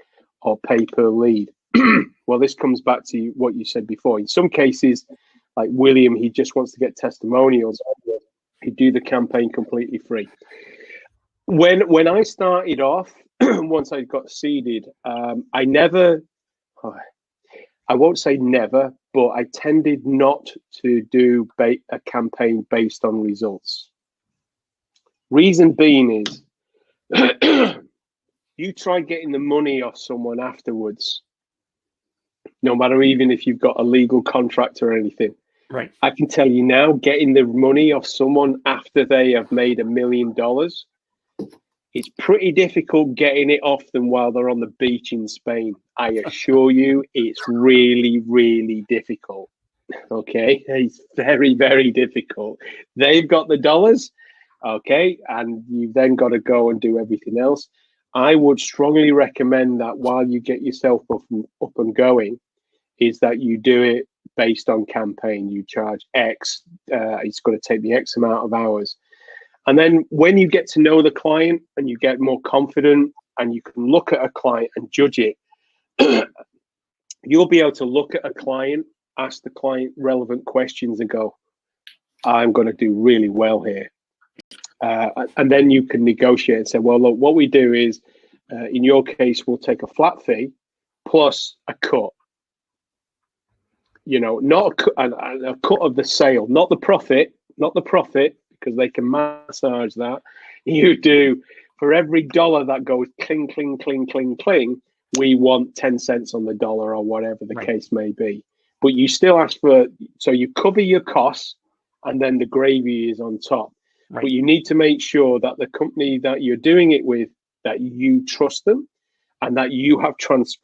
Speaker 1: or pay per lead? Well, this comes back to what you said before. In some cases, like William, he just wants to get testimonials. He'd do the campaign completely free. When I started off, once I got seeded, I won't say never, but I tended not to do a campaign based on results. Reason being is, you try getting the money off someone afterwards, no matter even if you've got a legal contract or anything.
Speaker 2: Right.
Speaker 1: I can tell you now, getting the money off someone after they have made $1 million, it's pretty difficult getting it off them while they're on the beach in Spain. I assure you, it's really, really difficult. Okay, it's very, very difficult. And got the dollars, okay, and you've then got to go and do everything else. I would strongly recommend that while you get yourself up and going, is that you do it based on campaign. You charge X, it's going to take the X amount of hours. And then when you get to know the client and you get more confident and you can look at a client and judge it, you'll be able to look at a client, ask the client relevant questions and go, I'm going to do really well here. And then you can negotiate and say, well, look, what we do is, in your case, we'll take a flat fee plus a cut. Not a cut of the sale, not the profit, because they can massage that. You do, for every dollar that goes cling, cling, cling, cling, cling, we want 10 cents on the dollar or whatever the case may be. But you still ask for, so you cover your costs and then the gravy is on top. Right. But you need to make sure that the company that you're doing it with, that you trust them and that you have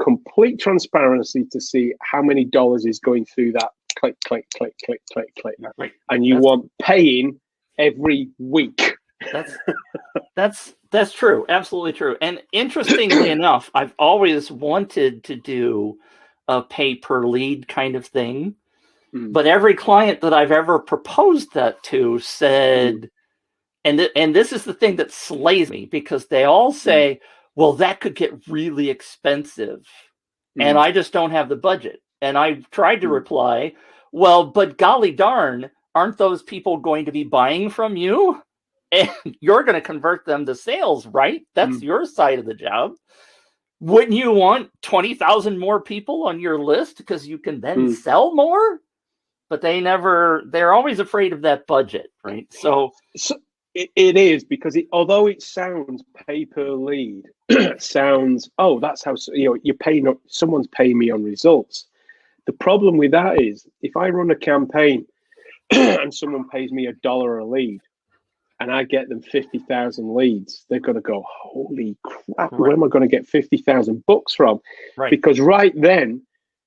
Speaker 1: complete transparency to see how many dollars is going through that click, click, click, click, click, click. Right. And you want paying every week.
Speaker 2: That's true. Absolutely true. And interestingly enough, I've always wanted to do a pay per lead kind of thing. But every client that I've ever proposed that to said, and this is the thing that slays me, because they all say, well, that could get really expensive and I just don't have the budget. And I tried to reply, well, but golly darn, aren't those people going to be buying from you? And you're going to convert them to sales, right? That's your side of the job. Wouldn't you want 20,000 more people on your list because you can then sell more? But they're always afraid of that budget, right? So
Speaker 1: it is, because although it sounds pay per lead, sounds, that's how, you're paying up, someone's paying me on results. The problem with that is, if I run a campaign and someone pays me $1 a lead and I get them 50,000 leads, they're going to go, holy crap, where am I going to get 50,000 bucks from? Right. Because right then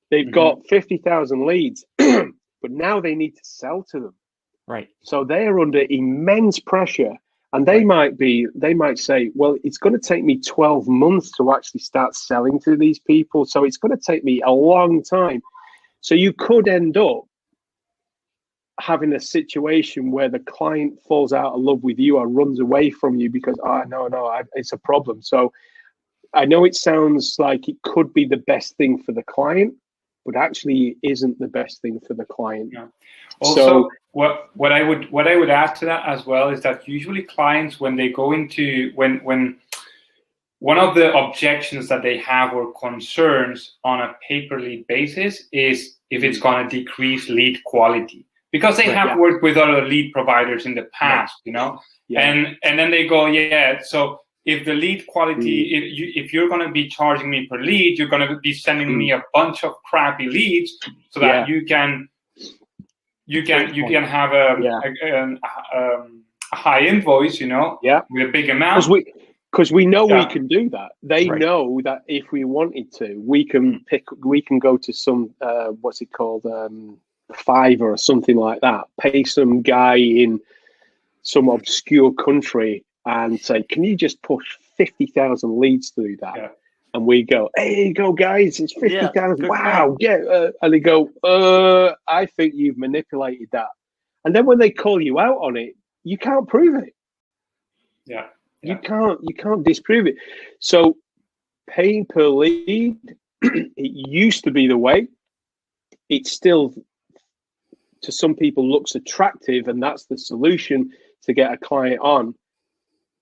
Speaker 1: they've got 50,000 leads, but now they need to sell to them.
Speaker 2: Right.
Speaker 1: So they're under immense pressure, and they might say, well, it's going to take me 12 months to actually start selling to these people. So it's going to take me a long time. So you could end up having a situation where the client falls out of love with you or runs away from you because, it's a problem. So I know it sounds like it could be the best thing for the client, but actually it isn't the best thing for the client.
Speaker 3: Yeah. Also, what I would add to that as well is that usually clients, when they go into when one of the objections that they have or concerns on a pay-per-lead basis is if it's going to decrease lead quality, because they have worked with other lead providers in the past, you know, and then they go, so if the lead quality, if you're going to be charging me per lead, you're going to be sending me a bunch of crappy leads so that you can have a high invoice, you know, with a big amount.
Speaker 1: Because we know we can do that. They know that if we wanted to, we can go to some what's it called, Fiverr or something like that. Pay some guy in some obscure country and say, "Can you just push 50,000 leads through that?" Yeah. And we go, "Hey, you go, guys! It's 50,000. Wow, And they go, "I think you've manipulated that." And then when they call you out on it, you can't prove it.
Speaker 3: Yeah.
Speaker 1: You can't disprove it. So paying per lead, it used to be the way. It still, to some people, looks attractive, and that's the solution to get a client on.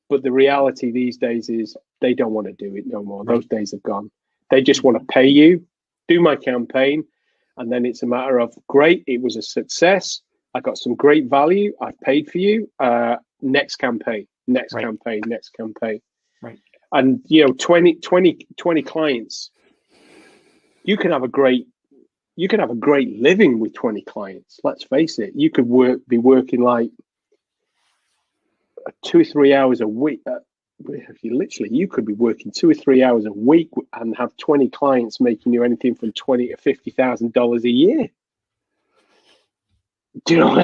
Speaker 1: But the reality these days is they don't want to do it no more. Those days have gone. They just want to pay you, do my campaign, and then it's a matter of, great, it was a success. I got some great value. I've paid for you. Next campaign. Next campaign.
Speaker 2: Right.
Speaker 1: And 20 clients, you can have a great living with 20 clients. Let's face it. You could be working like 2 or 3 hours a week. You could be working 2 or 3 hours a week and have 20 clients making you anything from $20,000 to $50,000 a year. Do you know?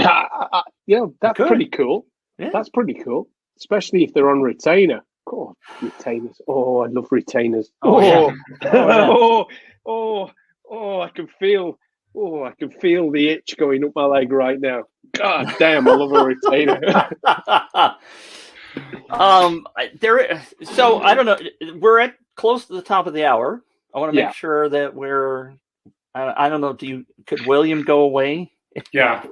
Speaker 1: That's pretty cool. Yeah. That's pretty cool. Especially if they're on retainer. God, retainers. Oh, I love retainers. I can feel the itch going up my leg right now. God damn, I love a retainer.
Speaker 2: So I don't know. We're at close to the top of the hour. I want to make sure that we're. I don't know. Could William go away?
Speaker 3: Yeah.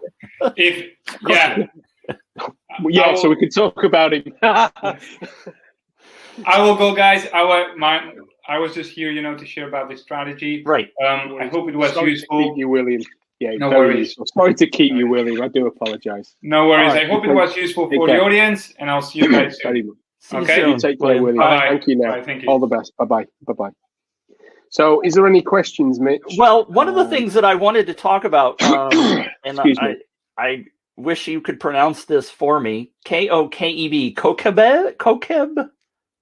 Speaker 1: So we can talk about him.
Speaker 3: I will go, guys. I was just here, to share about this strategy.
Speaker 2: Right.
Speaker 3: I hope it was useful.
Speaker 1: To keep you, William. Yeah,
Speaker 3: no worries.
Speaker 1: Useful. Sorry to keep you, William. I do apologize.
Speaker 3: No worries. Right. I hope it was useful for the audience, and I'll see you guys soon.
Speaker 1: Okay. You take care, William.
Speaker 3: Bye.
Speaker 1: Thank you. Now.
Speaker 3: Bye. Thank you.
Speaker 1: All the best. Bye bye. So, is there any questions, Mitch?
Speaker 2: Well, one of the things that I wanted to talk about, and I wish you could pronounce this for me, Kokeb, Kokeb,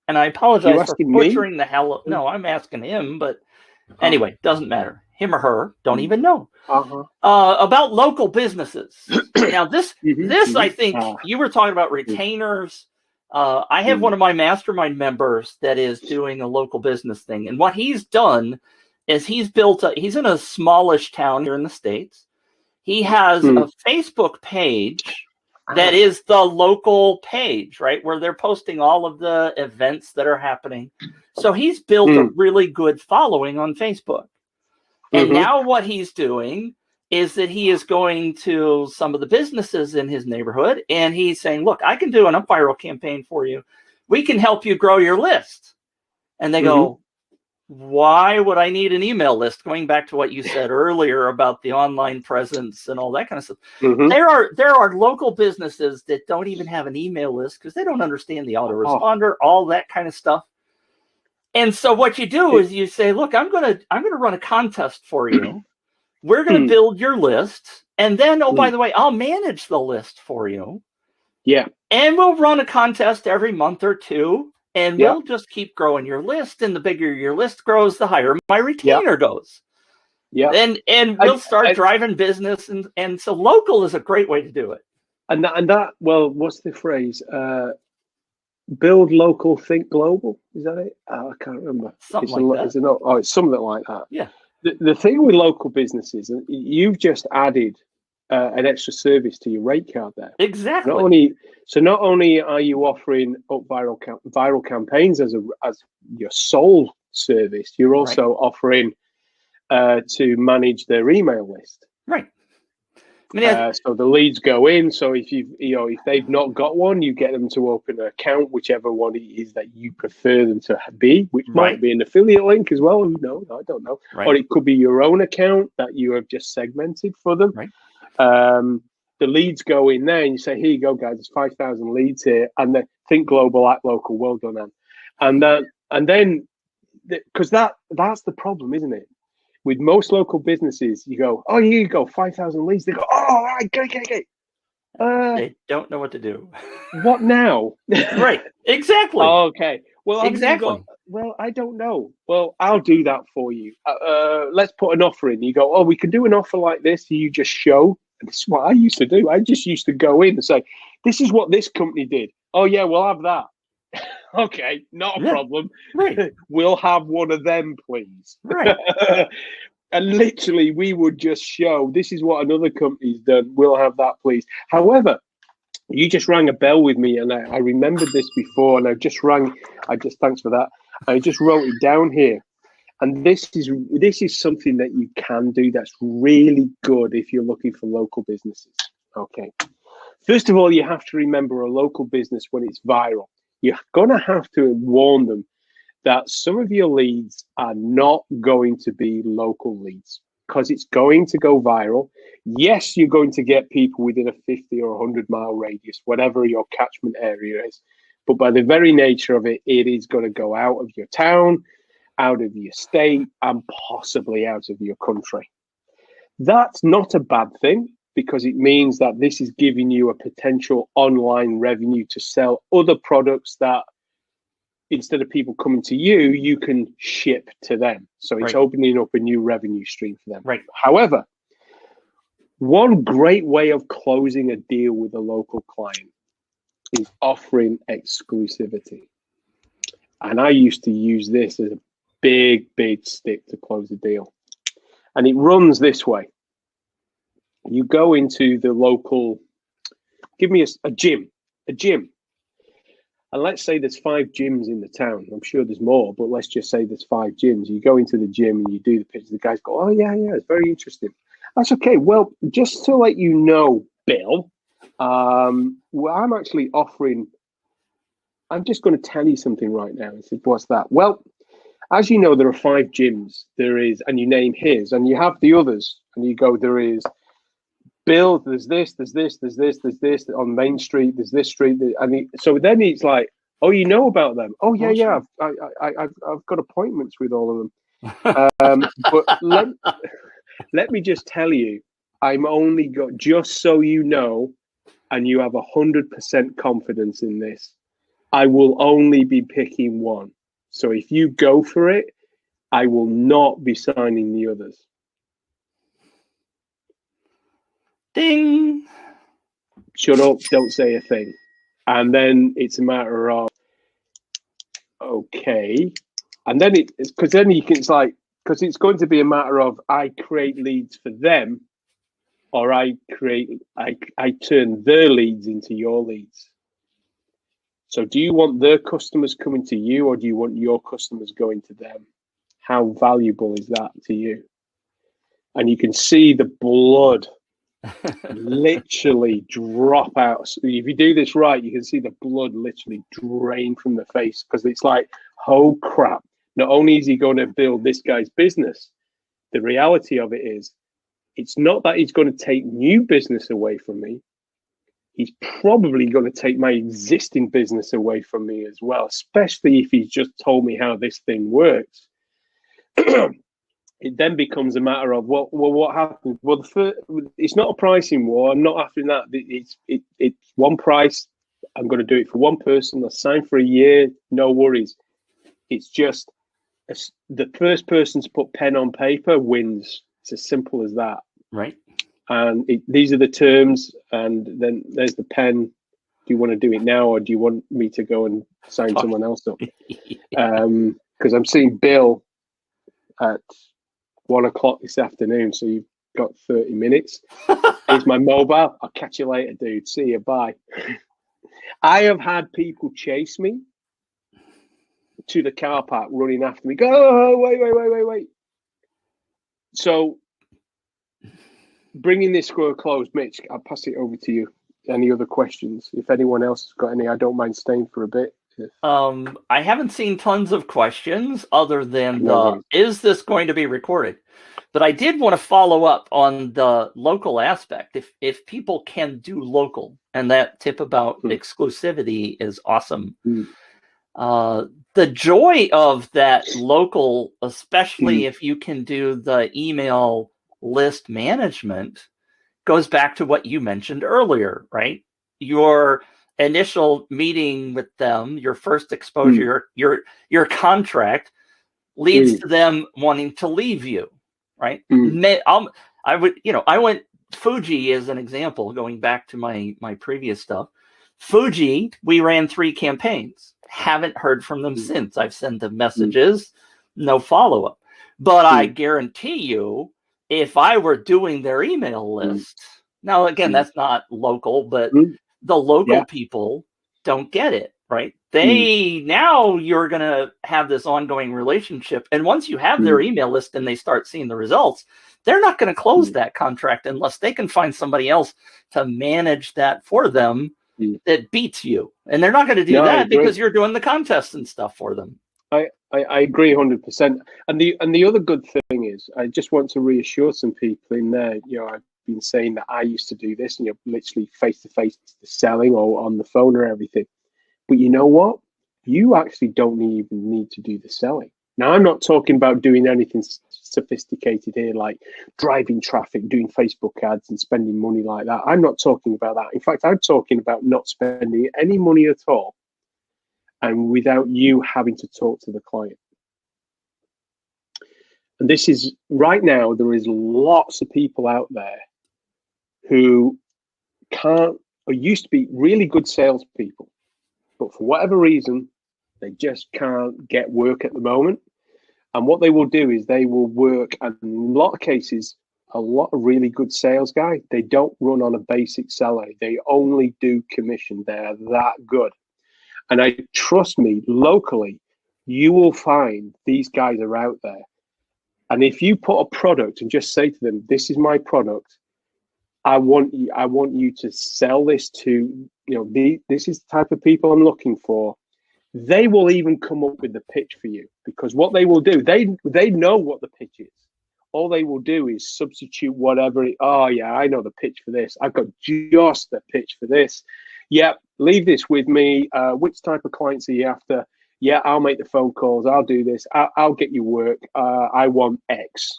Speaker 2: and I apologize for butchering the hell. No, I'm asking him, but anyway, doesn't matter. Him or her, don't even know. About local businesses. Now, this I think you were talking about retainers. I have one of my mastermind members that is doing a local business thing, and what he's done is he's in a smallish town here in the States. He has a Facebook page that is the local page, right, where they're posting all of the events that are happening. So he's built a really good following on Facebook. And now what he's doing is that he is going to some of the businesses in his neighborhood, and he's saying, look, I can do an UpViral campaign for you. We can help you grow your list. And they go, why would I need an email list? Going back to what you said earlier about the online presence and all that kind of stuff. There are local businesses that don't even have an email list because they don't understand the autoresponder, all that kind of stuff. And so what you do is you say, look, I'm gonna run a contest for you. We're gonna build your list, and then by the way, I'll manage the list for you.
Speaker 1: Yeah. And
Speaker 2: we'll run a contest every month or two. And we'll just keep growing your list, and the bigger your list grows, the higher my retainer goes. Yeah, and we'll start driving business, and so local is a great way to do it.
Speaker 1: And that well, what's the phrase? Build local, think global. Is that it? I can't remember.
Speaker 2: Something like that.
Speaker 1: It's something like that.
Speaker 2: Yeah.
Speaker 1: The thing with local businesses, you've just added an extra service to your rate card there.
Speaker 2: Exactly.
Speaker 1: Not only are you offering UpViral viral campaigns as your sole service, you're also offering to manage their email list.
Speaker 2: Right. I mean,
Speaker 1: so the leads go in. So if if they've not got one, you get them to open an account, whichever one it is that you prefer them to be, which might be an affiliate link as well. Who knows? I don't know.
Speaker 2: Right.
Speaker 1: Or it could be your own account that you have just segmented for them.
Speaker 2: Right.
Speaker 1: The leads go in there, and you say, "Here you go, guys. There's 5,000 leads here." And then think global, act local. Well done, Anne. And then because that's the problem, isn't it? With most local businesses, you go, "Oh, here you go, 5,000 leads." They go, "Oh, all right, get.
Speaker 2: They don't know what to do.
Speaker 1: What now?
Speaker 2: Right. Exactly.
Speaker 1: Okay. Well,
Speaker 2: exactly.
Speaker 1: Well, I don't know. Well, I'll do that for you. Let's put an offer in. You go, "Oh, we can do an offer like this." You just show. And this is what I used to do. I just used to go in and say, "This is what this company did." "Oh, yeah, we'll have that." Okay, not a problem.
Speaker 2: Right.
Speaker 1: We'll have one of them, please.
Speaker 2: Right.
Speaker 1: And literally, we would just show, this is what another company's done. We'll have that, please. However, you just rang a bell with me, and I remembered this before, and thanks for that. I just wrote it down here. And this is something that you can do that's really good if you're looking for local businesses. Okay. First of all, you have to remember a local business when it's viral. You're going to have to warn them that some of your leads are not going to be local leads because it's going to go viral. Yes, you're going to get people within a 50 or 100-mile radius, whatever your catchment area is. But by the very nature of it, it is going to go out of your town, out of your state, and possibly out of your country. That's not a bad thing, because it means that this is giving you a potential online revenue to sell other products that instead of people coming to you, you can ship to them. So it's opening up a new revenue stream for them.
Speaker 2: Right.
Speaker 1: However, one great way of closing a deal with a local client is offering exclusivity. And I used to use this as a big stick to close a deal. And it runs this way. You go into the local, give me a gym. And let's say there's 5 gyms in the town. I'm sure there's more, but let's just say there's 5 gyms. You go into the gym and you do the pitch. The guys go, "Oh, yeah, it's very interesting." That's okay. Well, just to let you know, Bill, well, I'm actually offering, I'm just going to tell you something right now. He said, "What's that?" "Well, as you know, there are 5 gyms. There is," and you name his, and you have the others, and you go, "There is Bill, there's this on Main Street, there's this street," and so then it's like, "Oh, you know about them?" "Oh, yeah,
Speaker 2: Sure.
Speaker 1: I've got appointments with all of them." But let me just tell you, I'm only got, just so you know, and you have 100% confidence in this, I will only be picking one. So if you go for it, I will not be signing the others.
Speaker 2: Ding.
Speaker 1: Shut up, don't say a thing. And then it's a matter of, okay. And then it's because then you can, it's like, because it's going to be a matter of I create leads for them, or I turn their leads into your leads. So do you want their customers coming to you, or do you want your customers going to them? How valuable is that to you? And you can see the blood literally drop out. So if you do this right, you can see the blood literally drain from the face, because it's like, oh crap, not only is he going to build this guy's business, the reality of it is, it's not that he's going to take new business away from me. He's probably going to take my existing business away from me as well, especially if he's just told me how this thing works. It then becomes a matter of, well, what happens? Well, it's not a pricing war. I'm not after that. It's one price. I'm going to do it for one person. I'll sign for a year. No worries. It's just the first person to put pen on paper wins. It's as simple as that.
Speaker 2: Right.
Speaker 1: And these are the terms. And then there's the pen. Do you want to do it now, or do you want me to go and sign someone else up? Because I'm seeing Bill at 1 o'clock this afternoon, so you've got 30 minutes. Here's my mobile. I'll catch you later, dude. See you. Bye. I have had people chase me to the car park, running after me. Go, oh, wait. So, bringing this to a close, Mitch, I'll pass it over to you. Any other questions? If anyone else has got any, I don't mind staying for a bit.
Speaker 2: I haven't seen tons of questions other than is this going to be recorded? But I did want to follow up on the local aspect. If people can do local, and that tip about exclusivity is awesome. The joy of that local, especially if you can do the email list management, goes back to what you mentioned earlier, right? Your initial meeting with them, your first exposure, your contract leads to them wanting to leave you, right? I went Fuji as an example, going back to my previous stuff. Fuji, we ran 3 campaigns. Haven't heard from them since. I've sent them messages, no follow-up. But I guarantee you, if I were doing their email list, now again, that's not local, but the local people don't get it, right? Now you're going to have this ongoing relationship. And once you have their email list and they start seeing the results, they're not going to close that contract unless they can find somebody else to manage that for them that beats you. And they're not going to do that because you're doing the contests and stuff for them.
Speaker 1: I agree 100%. And the other good thing is, I just want to reassure some people in there, I've been saying that I used to do this, and you're literally face-to-face selling or on the phone or everything. But you know what? You actually don't even need to do the selling. Now, I'm not talking about doing anything sophisticated here, like driving traffic, doing Facebook ads and spending money like that. I'm not talking about that. In fact, I'm talking about not spending any money at all and without you having to talk to the client. And this is, right now, there is lots of people out there who can't, or used to be really good salespeople, but for whatever reason, they just can't get work at the moment. And what they will do is they will work, and in a lot of cases, a lot of really good sales guys, they don't run on a basic salary. They only do commission. They're that good. And trust me, locally, you will find these guys are out there. And if you put a product and just say to them, this is my product, I want you to sell this to, this is the type of people I'm looking for. They will even come up with the pitch for you, because what they will do, they know what the pitch is. All they will do is substitute whatever. I know the pitch for this. I've got just the pitch for this. Yeah, leave this with me. Which type of clients are you after? Yeah, I'll make the phone calls. I'll do this. I'll get you work. I want X.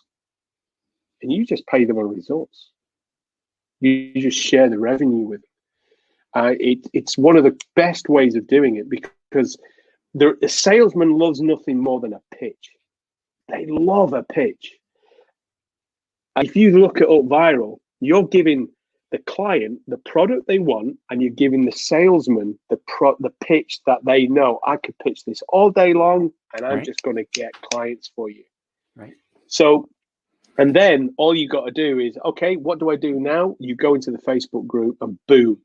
Speaker 1: And you just pay them a results. You just share the revenue with them. It's one of the best ways of doing it, because the salesman loves nothing more than a pitch. They love a pitch. If you look at UpViral, you're giving the client the product they want, and you're giving the salesman the pitch that they know. I could pitch this all day long, and I'm just going to get clients for you.
Speaker 2: Right.
Speaker 1: So, and then all you got to do is, okay, what do I do now? You go into the Facebook group, and boom,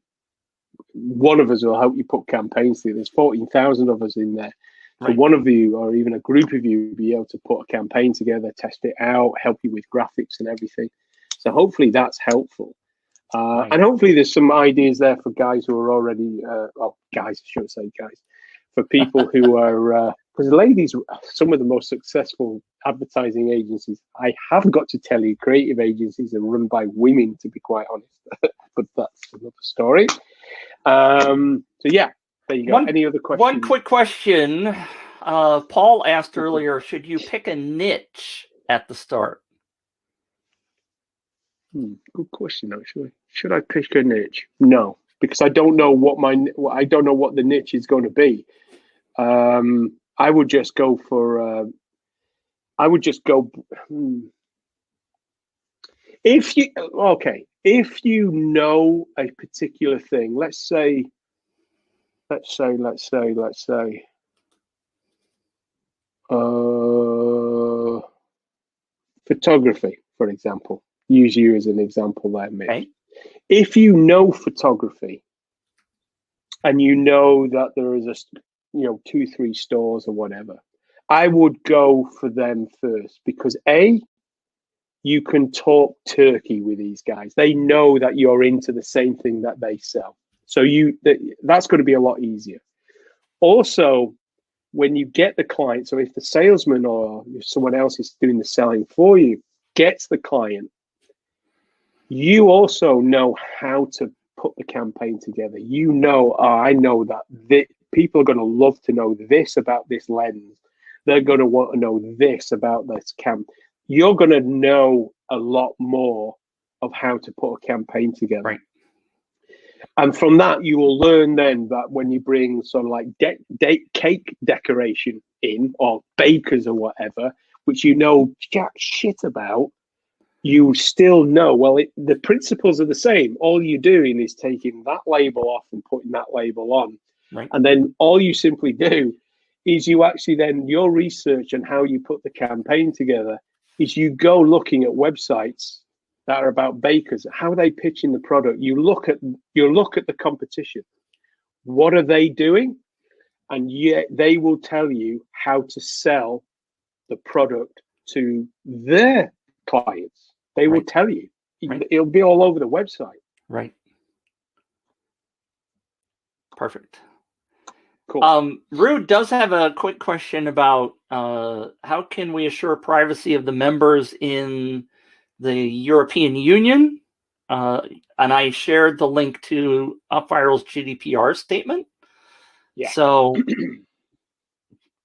Speaker 1: one of us will help you put campaigns through. There's 14,000 of us in there. So one of you, or even a group of you, will be able to put a campaign together, test it out, help you with graphics and everything. So hopefully that's helpful. And hopefully there's some ideas there for guys who are already, guys, I shouldn't say guys, for people who are, because ladies, some of the most successful advertising agencies, I have got to tell you, creative agencies are run by women, to be quite honest, but that's another story. So yeah, there you go. Any other questions?
Speaker 2: One quick question. Paul asked earlier, should you pick a niche at the start?
Speaker 1: Good question, actually. Should I pick a niche? No, because I don't know what the niche is going to be. I would just go for. If you know a particular thing, let's say photography, for example. Use you as an example there, Mitch.
Speaker 2: Okay.
Speaker 1: If you know photography and you know that there is 2-3 stores or whatever, I would go for them first, because you can talk turkey with these guys. They know that you're into the same thing that they sell. So that's going to be a lot easier. Also, when you get the client, so if the salesman or if someone else is doing the selling for you gets the client, you also know how to put the campaign together. I know that people are going to love to know this about this lens. They're going to want to know this about this You're going to know a lot more of how to put a campaign together.
Speaker 2: Right.
Speaker 1: And from that, you will learn then that when you bring sort of like cake decoration in, or bakers or whatever, which you know jack shit about, you still know, the principles are the same. All you're doing is taking that label off and putting that label on.
Speaker 2: Right.
Speaker 1: And then all you simply do is you actually then, your research and how you put the campaign together is you go looking at websites that are about bakers. How are they pitching the product? You look at the competition. What are they doing? And yet they will tell you how to sell the product to their clients. They will tell you.
Speaker 2: Right.
Speaker 1: It'll be all over the website.
Speaker 2: Right. Perfect.
Speaker 1: Cool.
Speaker 2: Rude does have a quick question about how can we assure privacy of the members in the European Union? And I shared the link to UpViral's GDPR statement.
Speaker 1: Yeah.
Speaker 2: So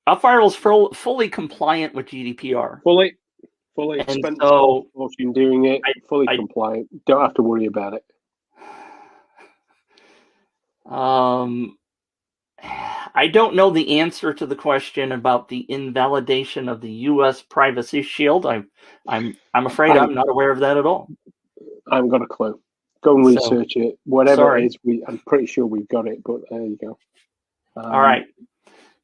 Speaker 2: UpViral's fully compliant with GDPR.
Speaker 1: Fully.
Speaker 2: And
Speaker 1: Spent
Speaker 2: so
Speaker 1: fortune doing it. Fully compliant. Don't have to worry about it.
Speaker 2: I don't know the answer to the question about the invalidation of the U.S. Privacy Shield. I'm afraid I'm not aware of that at all.
Speaker 1: I haven't got a clue. Go and research it. Whatever it is, I'm pretty sure we've got it. But there you go.
Speaker 2: All right.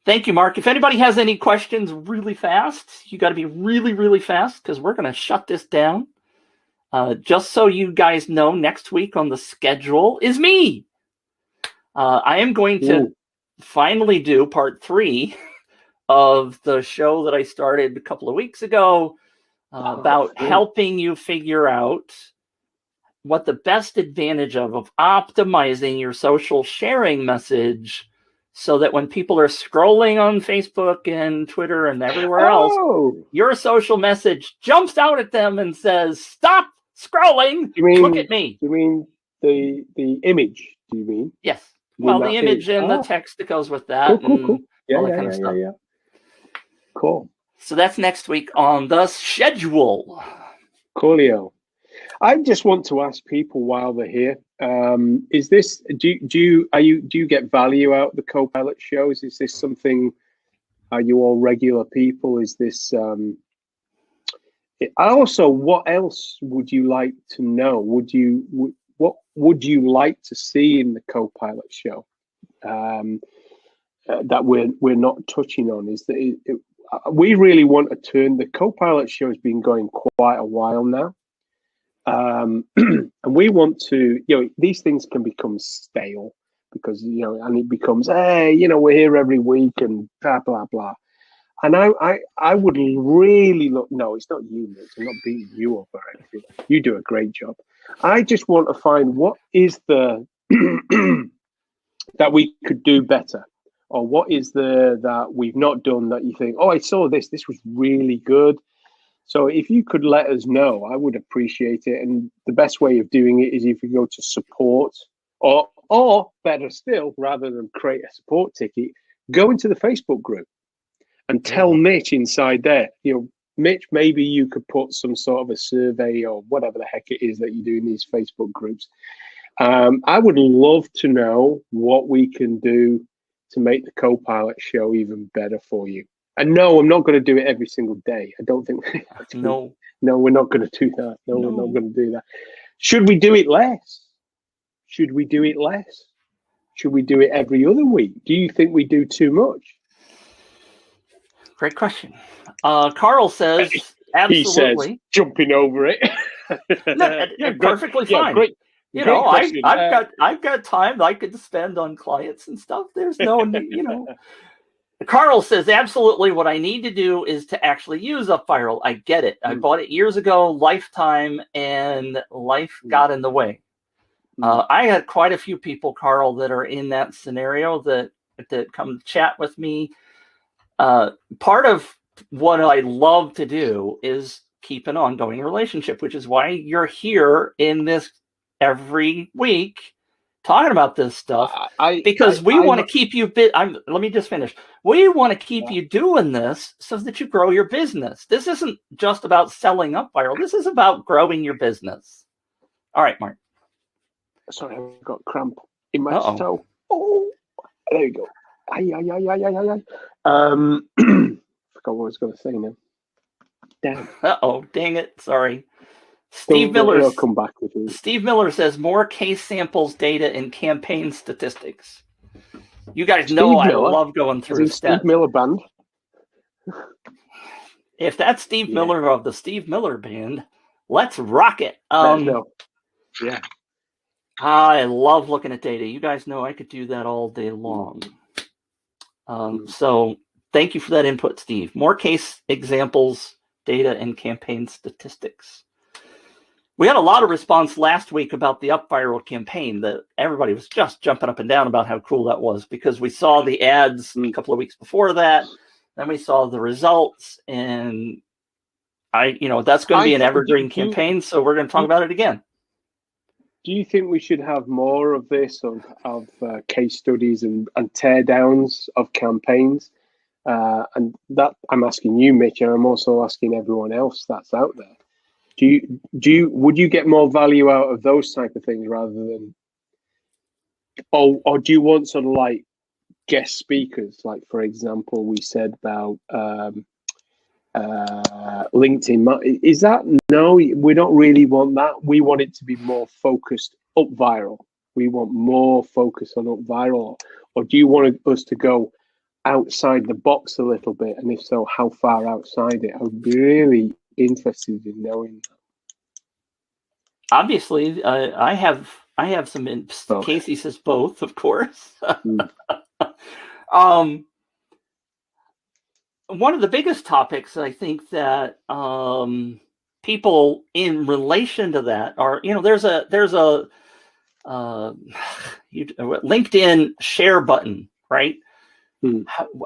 Speaker 2: Thank you, Mark. If anybody has any questions really fast, you got to be really, really fast, because we're going to shut this down. Just so you guys know, next week on the schedule is me. I am going to finally do part 3 of the show that I started a couple of weeks ago about helping you figure out what the best advantage of optimizing your social sharing message, so that when people are scrolling on Facebook and Twitter and everywhere else, your social message jumps out at them and says, "Stop scrolling, look at me."
Speaker 1: You mean the image, do you mean?
Speaker 2: Yes. Well, the image and the text that goes with that.
Speaker 1: Cool. Yeah,
Speaker 2: all that kind of stuff.
Speaker 1: Yeah. Cool.
Speaker 2: So that's next week on the schedule.
Speaker 1: Coolio. I just want to ask people while they're here, is this, do you get value out of the Copilot shows? Is this something, are you all regular people? Is this, also, what else would you like to know? What would you like to see in the Copilot show that we're not touching on? Is that we really want to turn, the Copilot show has been going quite a while now. And we want to, these things can become stale because, and it becomes, hey, we're here every week and blah, blah, blah. And I would really look, no, it's not you, Mitch. I'm not beating you up or anything. You do a great job. I just want to find what is the, that we could do better, or what is that we've not done that you think, oh, I saw this was really good. So if you could let us know, I would appreciate it. And the best way of doing it is if you go to support, or better still, rather than create a support ticket, go into the Facebook group and tell Mitch inside there, Mitch, maybe you could put some sort of a survey or whatever the heck it is that you do in these Facebook groups. I would love to know what we can do to make the Copilot show even better for you. And no, I'm not going to do it every single day. I don't think. No, we're not going to do that. No, we're not going to do that. Should we do it less? Should we do it less? Should we do it every other week? Do you think we do too much?
Speaker 2: Great question. Carl says, absolutely.
Speaker 1: He says, jumping over it.
Speaker 2: No, perfectly fine.
Speaker 1: Great.
Speaker 2: You
Speaker 1: Great
Speaker 2: know,
Speaker 1: question.
Speaker 2: I've got time that I could spend on clients and stuff. There's no, you know. Carl says, absolutely, what I need to do is to actually use UpViral. I get it. I bought it years ago, lifetime, and life got in the way. I had quite a few people, Carl, that are in that scenario that come chat with me. Part of what I love to do is keep an ongoing relationship, which is why you're here in this every week talking about this stuff, because we want to keep you let me just finish. We want to keep you doing this so that you grow your business. This isn't just about selling UpViral. This is about growing your business. All right, Mark.
Speaker 1: Sorry, I've got cramp in my toe. Oh, there you go. Forgot what I was going to say now. Damn.
Speaker 2: Dang it. Sorry. Steve Miller.
Speaker 1: I'll come back with you.
Speaker 2: Steve Miller says more case samples, data, and campaign statistics. You guys know I love going through stats.
Speaker 1: Steve Miller Band.
Speaker 2: If that's Steve Miller of the Steve Miller Band, let's rock it.
Speaker 1: Yeah.
Speaker 2: I love looking at data. You guys know I could do that all day long. So thank you for that input, Steve. More case examples, data, and campaign statistics. We had a lot of response last week about the UpViral campaign that everybody was just jumping up and down about how cool that was, because we saw the ads a couple of weeks before that. Then we saw the results, and that's going to be an evergreen campaign. So we're going to talk about it again.
Speaker 1: Do you think we should have more of this, of case studies and teardowns of campaigns? And that I'm asking you, Mitch, and I'm also asking everyone else that's out there. Would you get more value out of those type of things rather than, or do you want sort of like guest speakers? Like, for example, we said about LinkedIn. Is that, no, we don't really want that. We want it to be more focused UpViral. We want more focus on UpViral. Or do you want us to go outside the box a little bit? And if so, how far outside it? I'm really interested in knowing that.
Speaker 2: Obviously, I have some. Casey says both, of course. One of the biggest topics, I think, that people in relation to that are, there's a LinkedIn share button, right?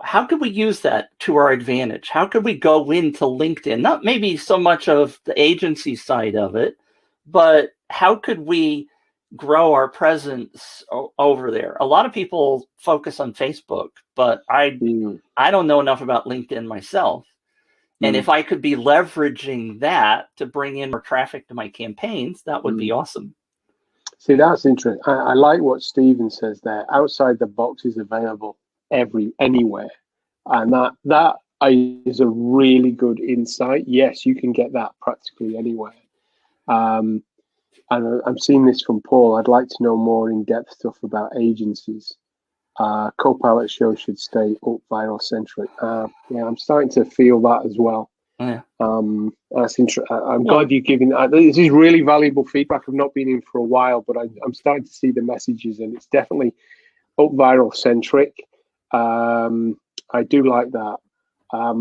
Speaker 2: How could we use that to our advantage? How could we go into LinkedIn? Not maybe so much of the agency side of it, but how could we grow our presence over there? A lot of people focus on Facebook, but I don't know enough about LinkedIn myself. And if I could be leveraging that to bring in more traffic to my campaigns, that would be awesome.
Speaker 1: See, that's interesting. I like what Stephen says there. Outside the box is available anywhere. And that is a really good insight. Yes, you can get that practically anywhere. And I'm seeing this from Paul. I'd like to know more in-depth stuff about agencies. Copilot show should stay UpViral centric. Yeah, I'm starting to feel that as well.
Speaker 2: Yeah.
Speaker 1: That's interesting. I'm glad you're giving that. This is really valuable feedback. I've not been in for a while, but I'm starting to see the messages, and it's definitely UpViral centric. I do like that. I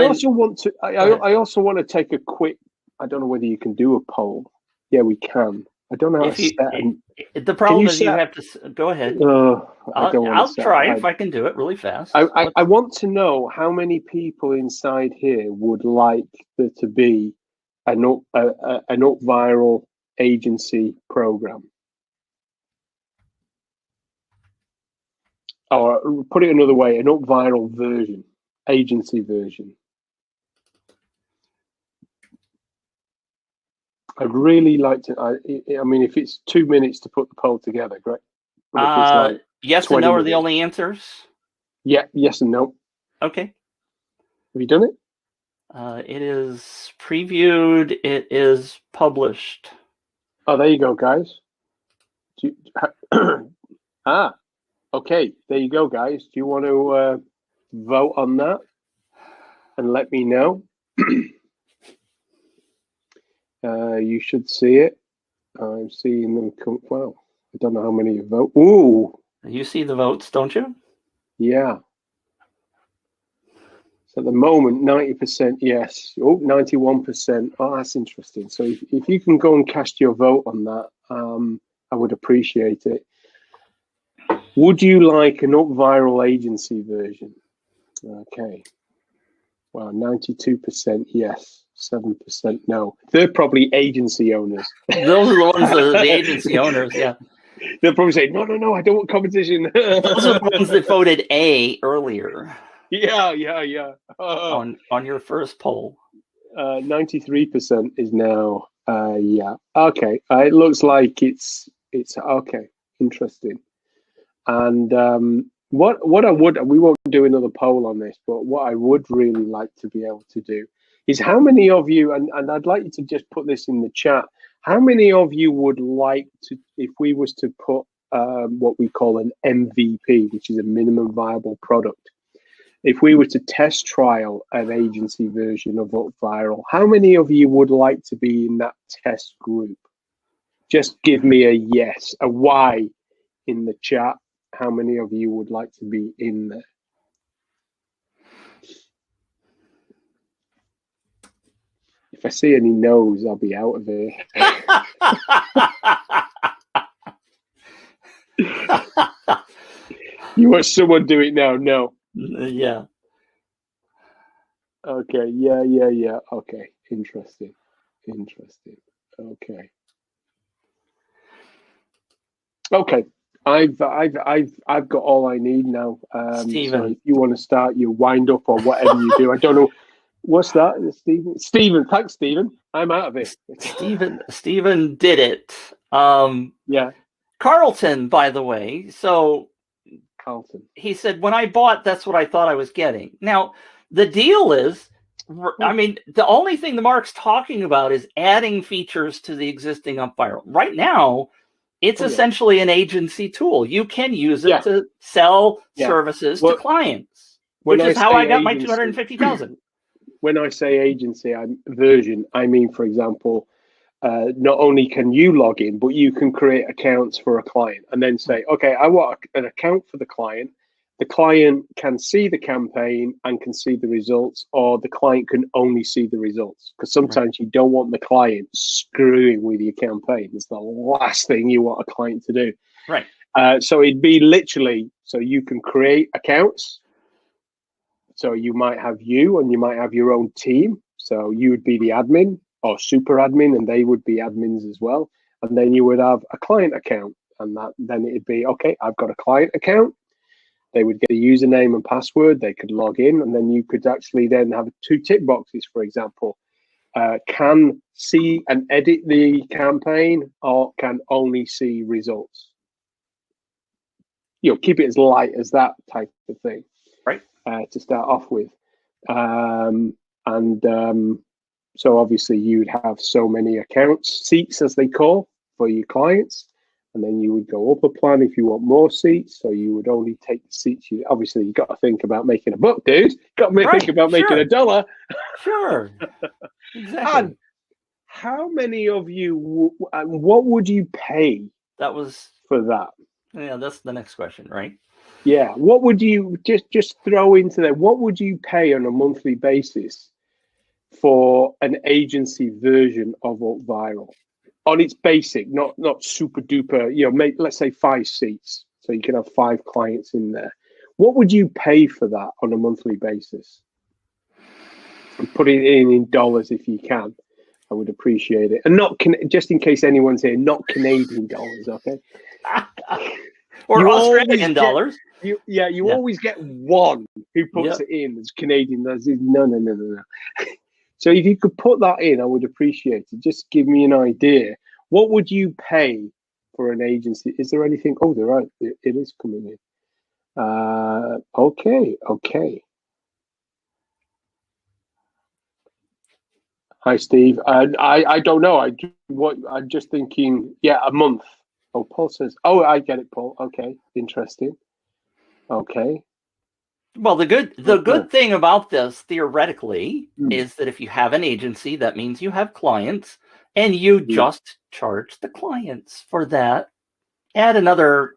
Speaker 1: also want to take a quick. I don't know whether you can do a poll. Yeah, we can. I don't know how to set.
Speaker 2: The problem is you have to go ahead. I'll try if I can do it really fast.
Speaker 1: I want to know how many people inside here would like there to be an UpViral agency program. Or put it another way, an UpViral version, agency version. I'd really like to. I mean, if it's 2 minutes to put the poll together, great.
Speaker 2: Like yes and no are the only answers.
Speaker 1: Yeah, yes and no.
Speaker 2: Okay.
Speaker 1: Have you done it?
Speaker 2: It is previewed. It is published.
Speaker 1: Oh, there you go, guys. Okay. There you go, guys. Do you want to vote on that and let me know? You should see it. I'm seeing them come. Well, I don't know how many you vote. Ooh,
Speaker 2: You see the votes, don't you?
Speaker 1: yeah. So at the moment, 90% yes. Oh, 91%. Oh, that's interesting. So if you can go and cast your vote on that, I would appreciate it. Would you like an UpViral agency version? Okay. Well, 92% yes, 7% no. They're probably agency owners.
Speaker 2: Those are the ones, the agency owners, yeah.
Speaker 1: They'll probably say, no, I don't want competition.
Speaker 2: Those are the ones that voted A earlier.
Speaker 1: Yeah.
Speaker 2: On your first poll.
Speaker 1: 93% is now, yeah. Okay, it looks like it's okay, interesting. And what I would, we won't do another poll on this, but what I would really like to be able to do is how many of you, and I'd like you to just put this in the chat, how many of you would like to, if we was to put what we call an MVP, which is a minimum viable product, if we were to test trial an agency version of UpViral, how many of you would like to be in that test group? Just give me a yes, a Y in the chat. How many of you would like to be in there? If I see any no's, I'll be out of here. You watch someone do it now? No.
Speaker 2: Yeah.
Speaker 1: Okay. Yeah. Okay. Interesting. Okay. I've got all I need now. So if you want to start your wind up or whatever you do, I don't know. What's that, Stephen? Thanks, Stephen. I'm out of it.
Speaker 2: Stephen did it.
Speaker 1: Yeah.
Speaker 2: Carlton, by the way. So
Speaker 1: Carlton.
Speaker 2: He said, when I bought, that's what I thought I was getting. Now, the deal is, I mean, the only thing the Mark's talking about is adding features to the existing UpViral. Right now, it's essentially an agency tool. You can use it to sell services to clients, which is how I got my 250,000.
Speaker 1: When I say agency version, I mean, for example, not only can you log in, but you can create accounts for a client and then say, okay, I want an account for the client. The client can see the campaign and can see the results, or the client can only see the results. Because sometimes you don't want the client screwing with your campaign. It's the last thing you want a client to do.
Speaker 2: Right.
Speaker 1: So it'd be literally, so you can create accounts. So you might have you and you might have your own team. So you would be the admin or super admin, and they would be admins as well. And then you would have a client account, and then it'd be, okay, I've got a client account. They would get a username and password. They could log in, and then you could actually then have 2 tick boxes, for example. Can see and edit the campaign, or can only see results. You know, keep it as light as that type of thing.
Speaker 2: Right.
Speaker 1: To start off with. So obviously you'd have so many accounts, seats as they call, for your clients. And then you would go up a plan if you want more seats. So you would only take the seats. Obviously, you got to think about making a buck, dude. Got to think about making $1.
Speaker 2: Sure. Exactly.
Speaker 1: And how many of you, what would you pay for that?
Speaker 2: Yeah, that's the next question, right?
Speaker 1: Yeah. What would you just throw into there? What would you pay on a monthly basis for an agency version of UpViral? On its basic, not super duper, you know, let's say 5 seats. So you can have 5 clients in there. What would you pay for that on a monthly basis? And put it in dollars if you can. I would appreciate it. And not just in case anyone's here, not Canadian dollars, okay?
Speaker 2: Or Australian dollars.
Speaker 1: You always get one who puts it in as Canadian. No. So if you could put that in, I would appreciate it. Just give me an idea. What would you pay for an agency? Is there anything? Oh, there are. It is coming in. Okay. Hi, Steve. I don't know. I'm just thinking. Yeah, a month. Oh, Paul says. Oh, I get it, Paul. Okay, interesting. Okay.
Speaker 2: Well, the good thing about this theoretically is that if you have an agency, that means you have clients, and you just charge the clients for that. Add another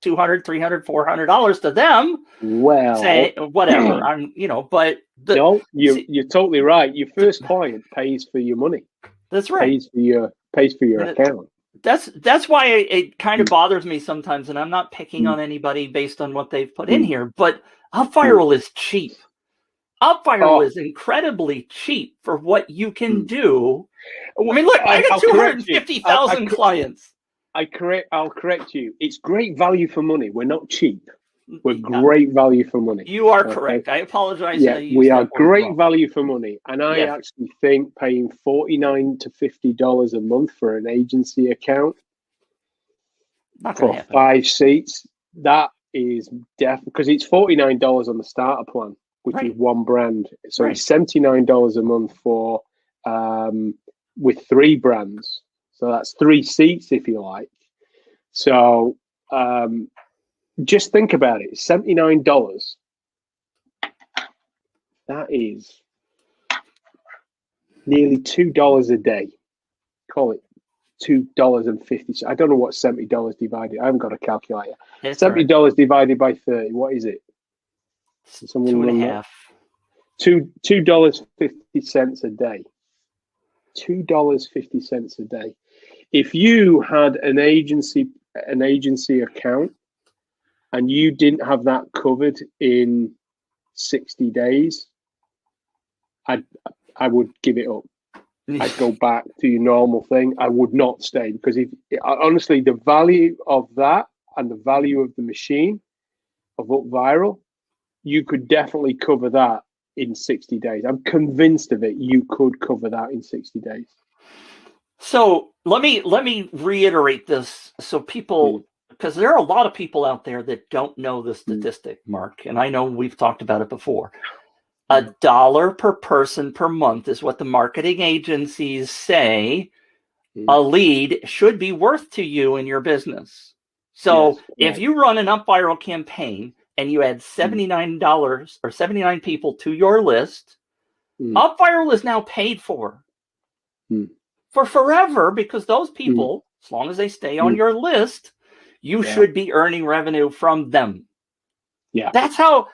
Speaker 2: $200, $300, $400 to them.
Speaker 1: Well,
Speaker 2: say whatever. But
Speaker 1: no, you're totally right. Your first client pays for your money.
Speaker 2: That's right.
Speaker 1: Pays for your account.
Speaker 2: That's why it kind of bothers me sometimes, and I'm not picking on anybody based on what they've put in here, but UpViral is cheap. UpViral is incredibly cheap for what you can do. I mean, look, I got 250,000 clients.
Speaker 1: I'll correct you. It's great value for money. We're not cheap. We're great value for money.
Speaker 2: You are correct. I apologize.
Speaker 1: Yeah, we are great value for money. And I actually think paying $49 to $50 a month for an agency account for 5 seats, that is definitely, because it's $49 on the starter plan, which is one brand. So it's $79 a month for with 3 brands. So that's 3 seats, if you like. So just think about it. $79. That is nearly $2 a day. Call it $2.50. I don't know what $70 divided. I haven't got a calculator. $70 divided by 30. What is it?
Speaker 2: Someone 2.5.
Speaker 1: $2.50 a day. $2.50 a day. If you had an agency account and you didn't have that covered in 60 days, I would give it up. I'd go back to your normal thing. I would not stay, because honestly, the value of that and the value of the machine of UpViral, you could definitely cover that in 60 days. I'm convinced of it. You could cover that in 60 days.
Speaker 2: So let me reiterate this, so people, because there are a lot of people out there that don't know the statistic, Mark, and I know we've talked about it before. $1 per person per month is what the marketing agencies say a lead should be worth to you in your business. So if you run an UpViral campaign and you add $79 or 79 people to your list, UpViral is now paid for forever, because those people, as long as they stay on your list, you should be earning revenue from them.
Speaker 1: Yeah,
Speaker 2: that's how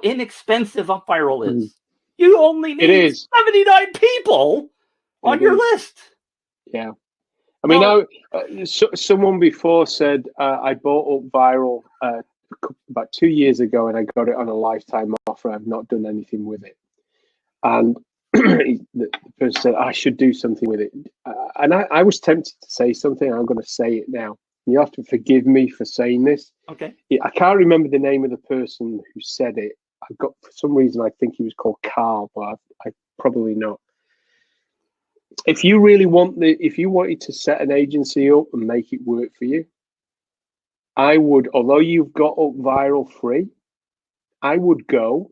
Speaker 2: inexpensive UpViral is. You only need 79 people on your list.
Speaker 1: Yeah. I mean, someone before said, I bought UpViral about 2 years ago, and I got it on a lifetime offer. I've not done anything with it. And the person said, I should do something with it. And I was tempted to say something. I'm going to say it now. You have to forgive me for saying this.
Speaker 2: Okay.
Speaker 1: I can't remember the name of the person who said it. For some reason, I think he was called Carl, but I probably not. If you really if you wanted to set an agency up and make it work for you, I would, although you've got UpViral free, I would go,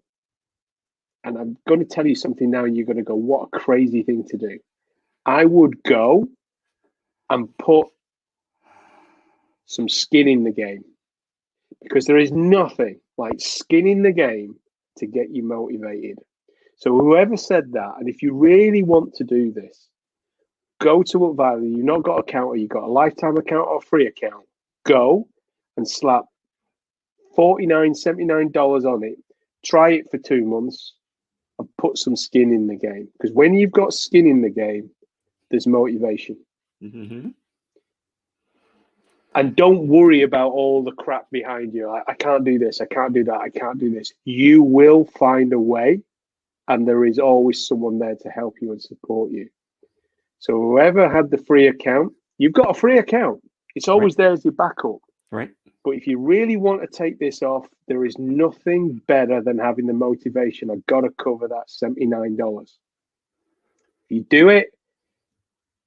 Speaker 1: and I'm going to tell you something now, and you're going to go, what a crazy thing to do. I would go and put some skin in the game, because there is nothing like skin in the game to get you motivated. So whoever said that, and if you really want to do this, go to UpViral. You've not got an account, or you've got a lifetime account or a free account. Go and slap $49, $79 on it. Try it for 2 months and put some skin in the game. Because when you've got skin in the game, there's motivation. And don't worry about all the crap behind you. I can't do this. I can't do that. I can't do this. You will find a way, and there is always someone there to help you and support you. So whoever had the free account, you've got a free account. It's always there as your backup.
Speaker 2: Right.
Speaker 1: But if you really want to take this off, there is nothing better than having the motivation. I've got to cover that $79. If you do it,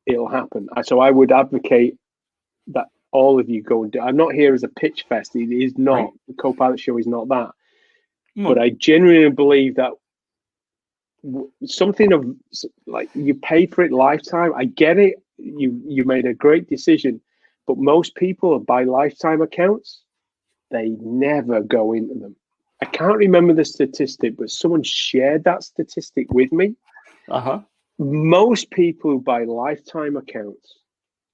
Speaker 1: it'll happen. So I would advocate that all of you go and do. I'm not here as a pitch fest. It is not. Right. The Co-Pilot Show is not that. But I genuinely believe that something of like, you paid for it lifetime. I get it. You made a great decision. But most people buy lifetime accounts. They never go into them. I can't remember the statistic, but someone shared that statistic with me. most people who buy lifetime accounts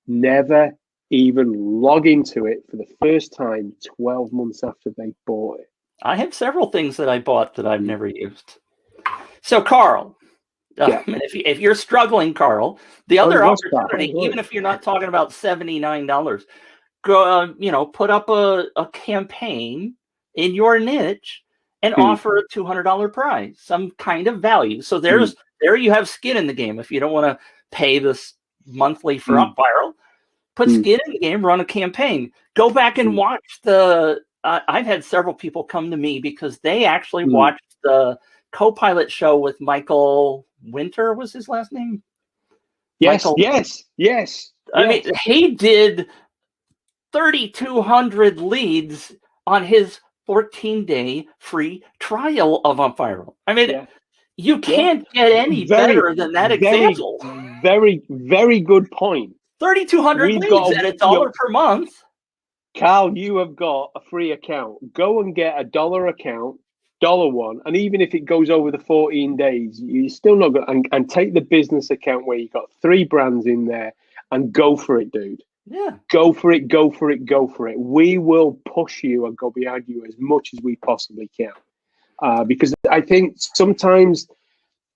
Speaker 1: never even log into it for the first time 12 months after they bought it.
Speaker 2: I have several things that I bought that I've never used. So, Carl, if you're struggling, Carl, the other opportunity, even if you're not talking about $79, go, put up a campaign in your niche and offer a $200 prize, some kind of value. So there you have skin in the game. If you don't want to pay this monthly for UpViral, put skin in the game, run a campaign. Go back and watch I've had several people come to me because they actually watched the co-pilot show with Michael Winter, was his last name?
Speaker 1: Yes.
Speaker 2: I mean, he did 3,200 leads on his 14-day free trial of UpViral. I mean, you can't get any better than that example.
Speaker 1: Very, very good point.
Speaker 2: 3,200 leads at $1 per month.
Speaker 1: Carl, you have got a free account. Go and get a $1 account, $1 one, and even if it goes over the 14 days, you're still not going to, and take the business account where you got 3 brands in there and go for it, dude.
Speaker 2: Yeah.
Speaker 1: Go for it. We will push you and go behind you as much as we possibly can. Because I think sometimes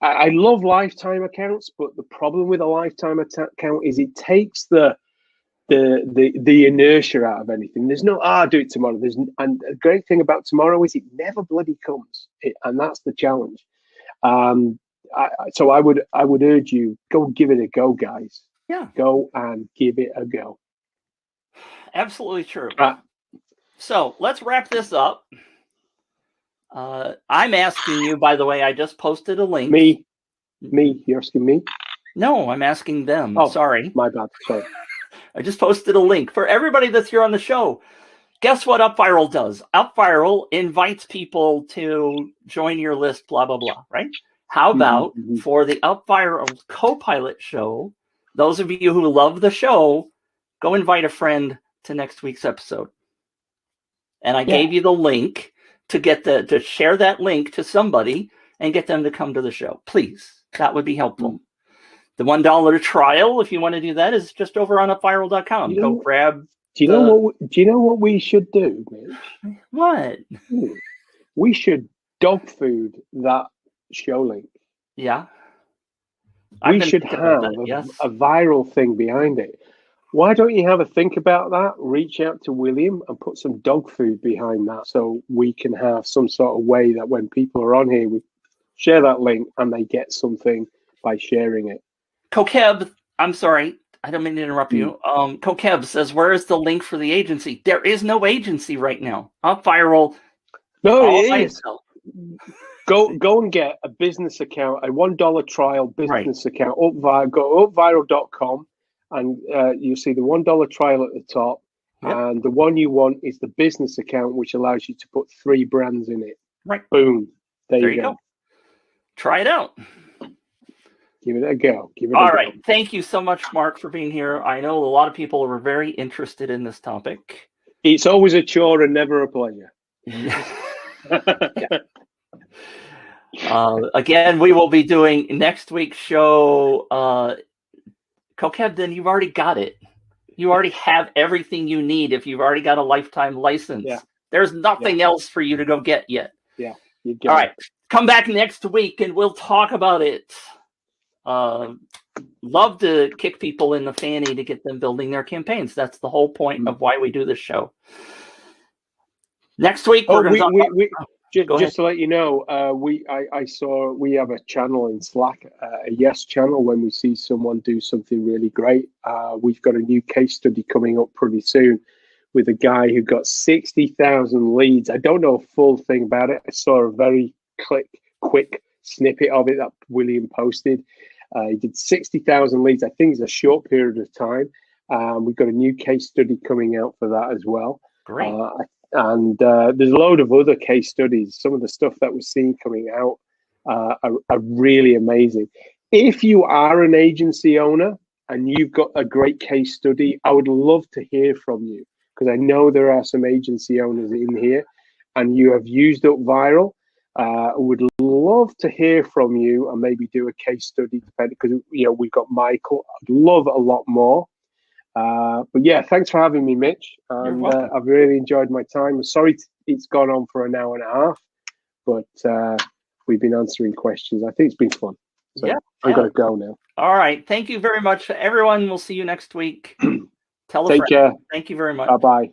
Speaker 1: I love lifetime accounts, but the problem with a lifetime account is it takes the inertia out of anything. There's no, I'll do it tomorrow. And the great thing about tomorrow is it never bloody comes. And that's the challenge. So I would urge you, go give it a go, guys.
Speaker 2: Yeah.
Speaker 1: Go and give it a go.
Speaker 2: Absolutely true. So let's wrap this up. I'm asking you, by the way, I just posted a link.
Speaker 1: Me? You're asking me?
Speaker 2: No, I'm asking them.
Speaker 1: Oh,
Speaker 2: sorry.
Speaker 1: My bad. Sorry.
Speaker 2: I just posted a link for everybody that's here on the show. Guess what UpViral does? UpViral invites people to join your list, blah, blah, blah, right? How about for the UpViral co-pilot show, those of you who love the show, go invite a friend to next week's episode. And I gave you the link to get to share that link to somebody and get them to come to the show. Please, that would be helpful. The $1 trial, if you want to do that, is just over on UpViral.com. Go grab.
Speaker 1: Do you know what we should do, Mitch?
Speaker 2: What?
Speaker 1: We should dog food that show link.
Speaker 2: Yeah.
Speaker 1: We should have a viral thing behind it. Why don't you have a think about that? Reach out to William and put some dog food behind that so we can have some sort of way that when people are on here, we share that link and they get something by sharing it.
Speaker 2: Kokeb, I'm sorry, I don't mean to interrupt you. Kokeb says, where is the link for the agency? There is no agency right now. UpViral.
Speaker 1: No, it is. Go and get a business account, a $1 trial business account. Go UpViral.com and you'll see the $1 trial at the top. Yep. And the one you want is the business account, which allows you to put 3 brands in it.
Speaker 2: Right.
Speaker 1: Boom. There you go.
Speaker 2: Try it out.
Speaker 1: Give it a go.
Speaker 2: All right. Thank you so much, Mark, for being here. I know a lot of people were very interested in this topic.
Speaker 1: It's always a chore and never a pleasure.
Speaker 2: Again, we will be doing next week's show. Kokeb, then you've already got it. You already have everything you need if you've already got a lifetime license. Yeah. There's nothing else for you to go get yet.
Speaker 1: Yeah.
Speaker 2: All right. Come back next week and we'll talk about it. Love to kick people in the fanny to get them building their campaigns. That's the whole point of why we do this show. Next week, we're going to
Speaker 1: just to let you know, I saw we have a channel in Slack, a yes channel. When we see someone do something really great, we've got a new case study coming up pretty soon with a guy who got 60,000 leads. I don't know a full thing about it. I saw a very quick snippet of it that William posted. He did 60,000 leads. I think it's a short period of time. We've got a new case study coming out for that as well.
Speaker 2: Great.
Speaker 1: And there's a load of other case studies. Some of the stuff that we're seeing coming out are really amazing. If you are an agency owner and you've got a great case study, I would love to hear from you, because I know there are some agency owners in here and you have used UpViral. Would love to hear from you and maybe do a case study, because we've got Michael. I'd love a lot more. But yeah, thanks for having me, Mitch. And I've really enjoyed my time. I'm sorry it's gone on for an hour and a half, but we've been answering questions. I think it's been fun. So
Speaker 2: yeah,
Speaker 1: I'm going to go now.
Speaker 2: All right. Thank you very much, everyone. We'll see you next week. Tell a
Speaker 1: Take
Speaker 2: friend.
Speaker 1: care.
Speaker 2: Thank you very much.
Speaker 1: Bye-bye.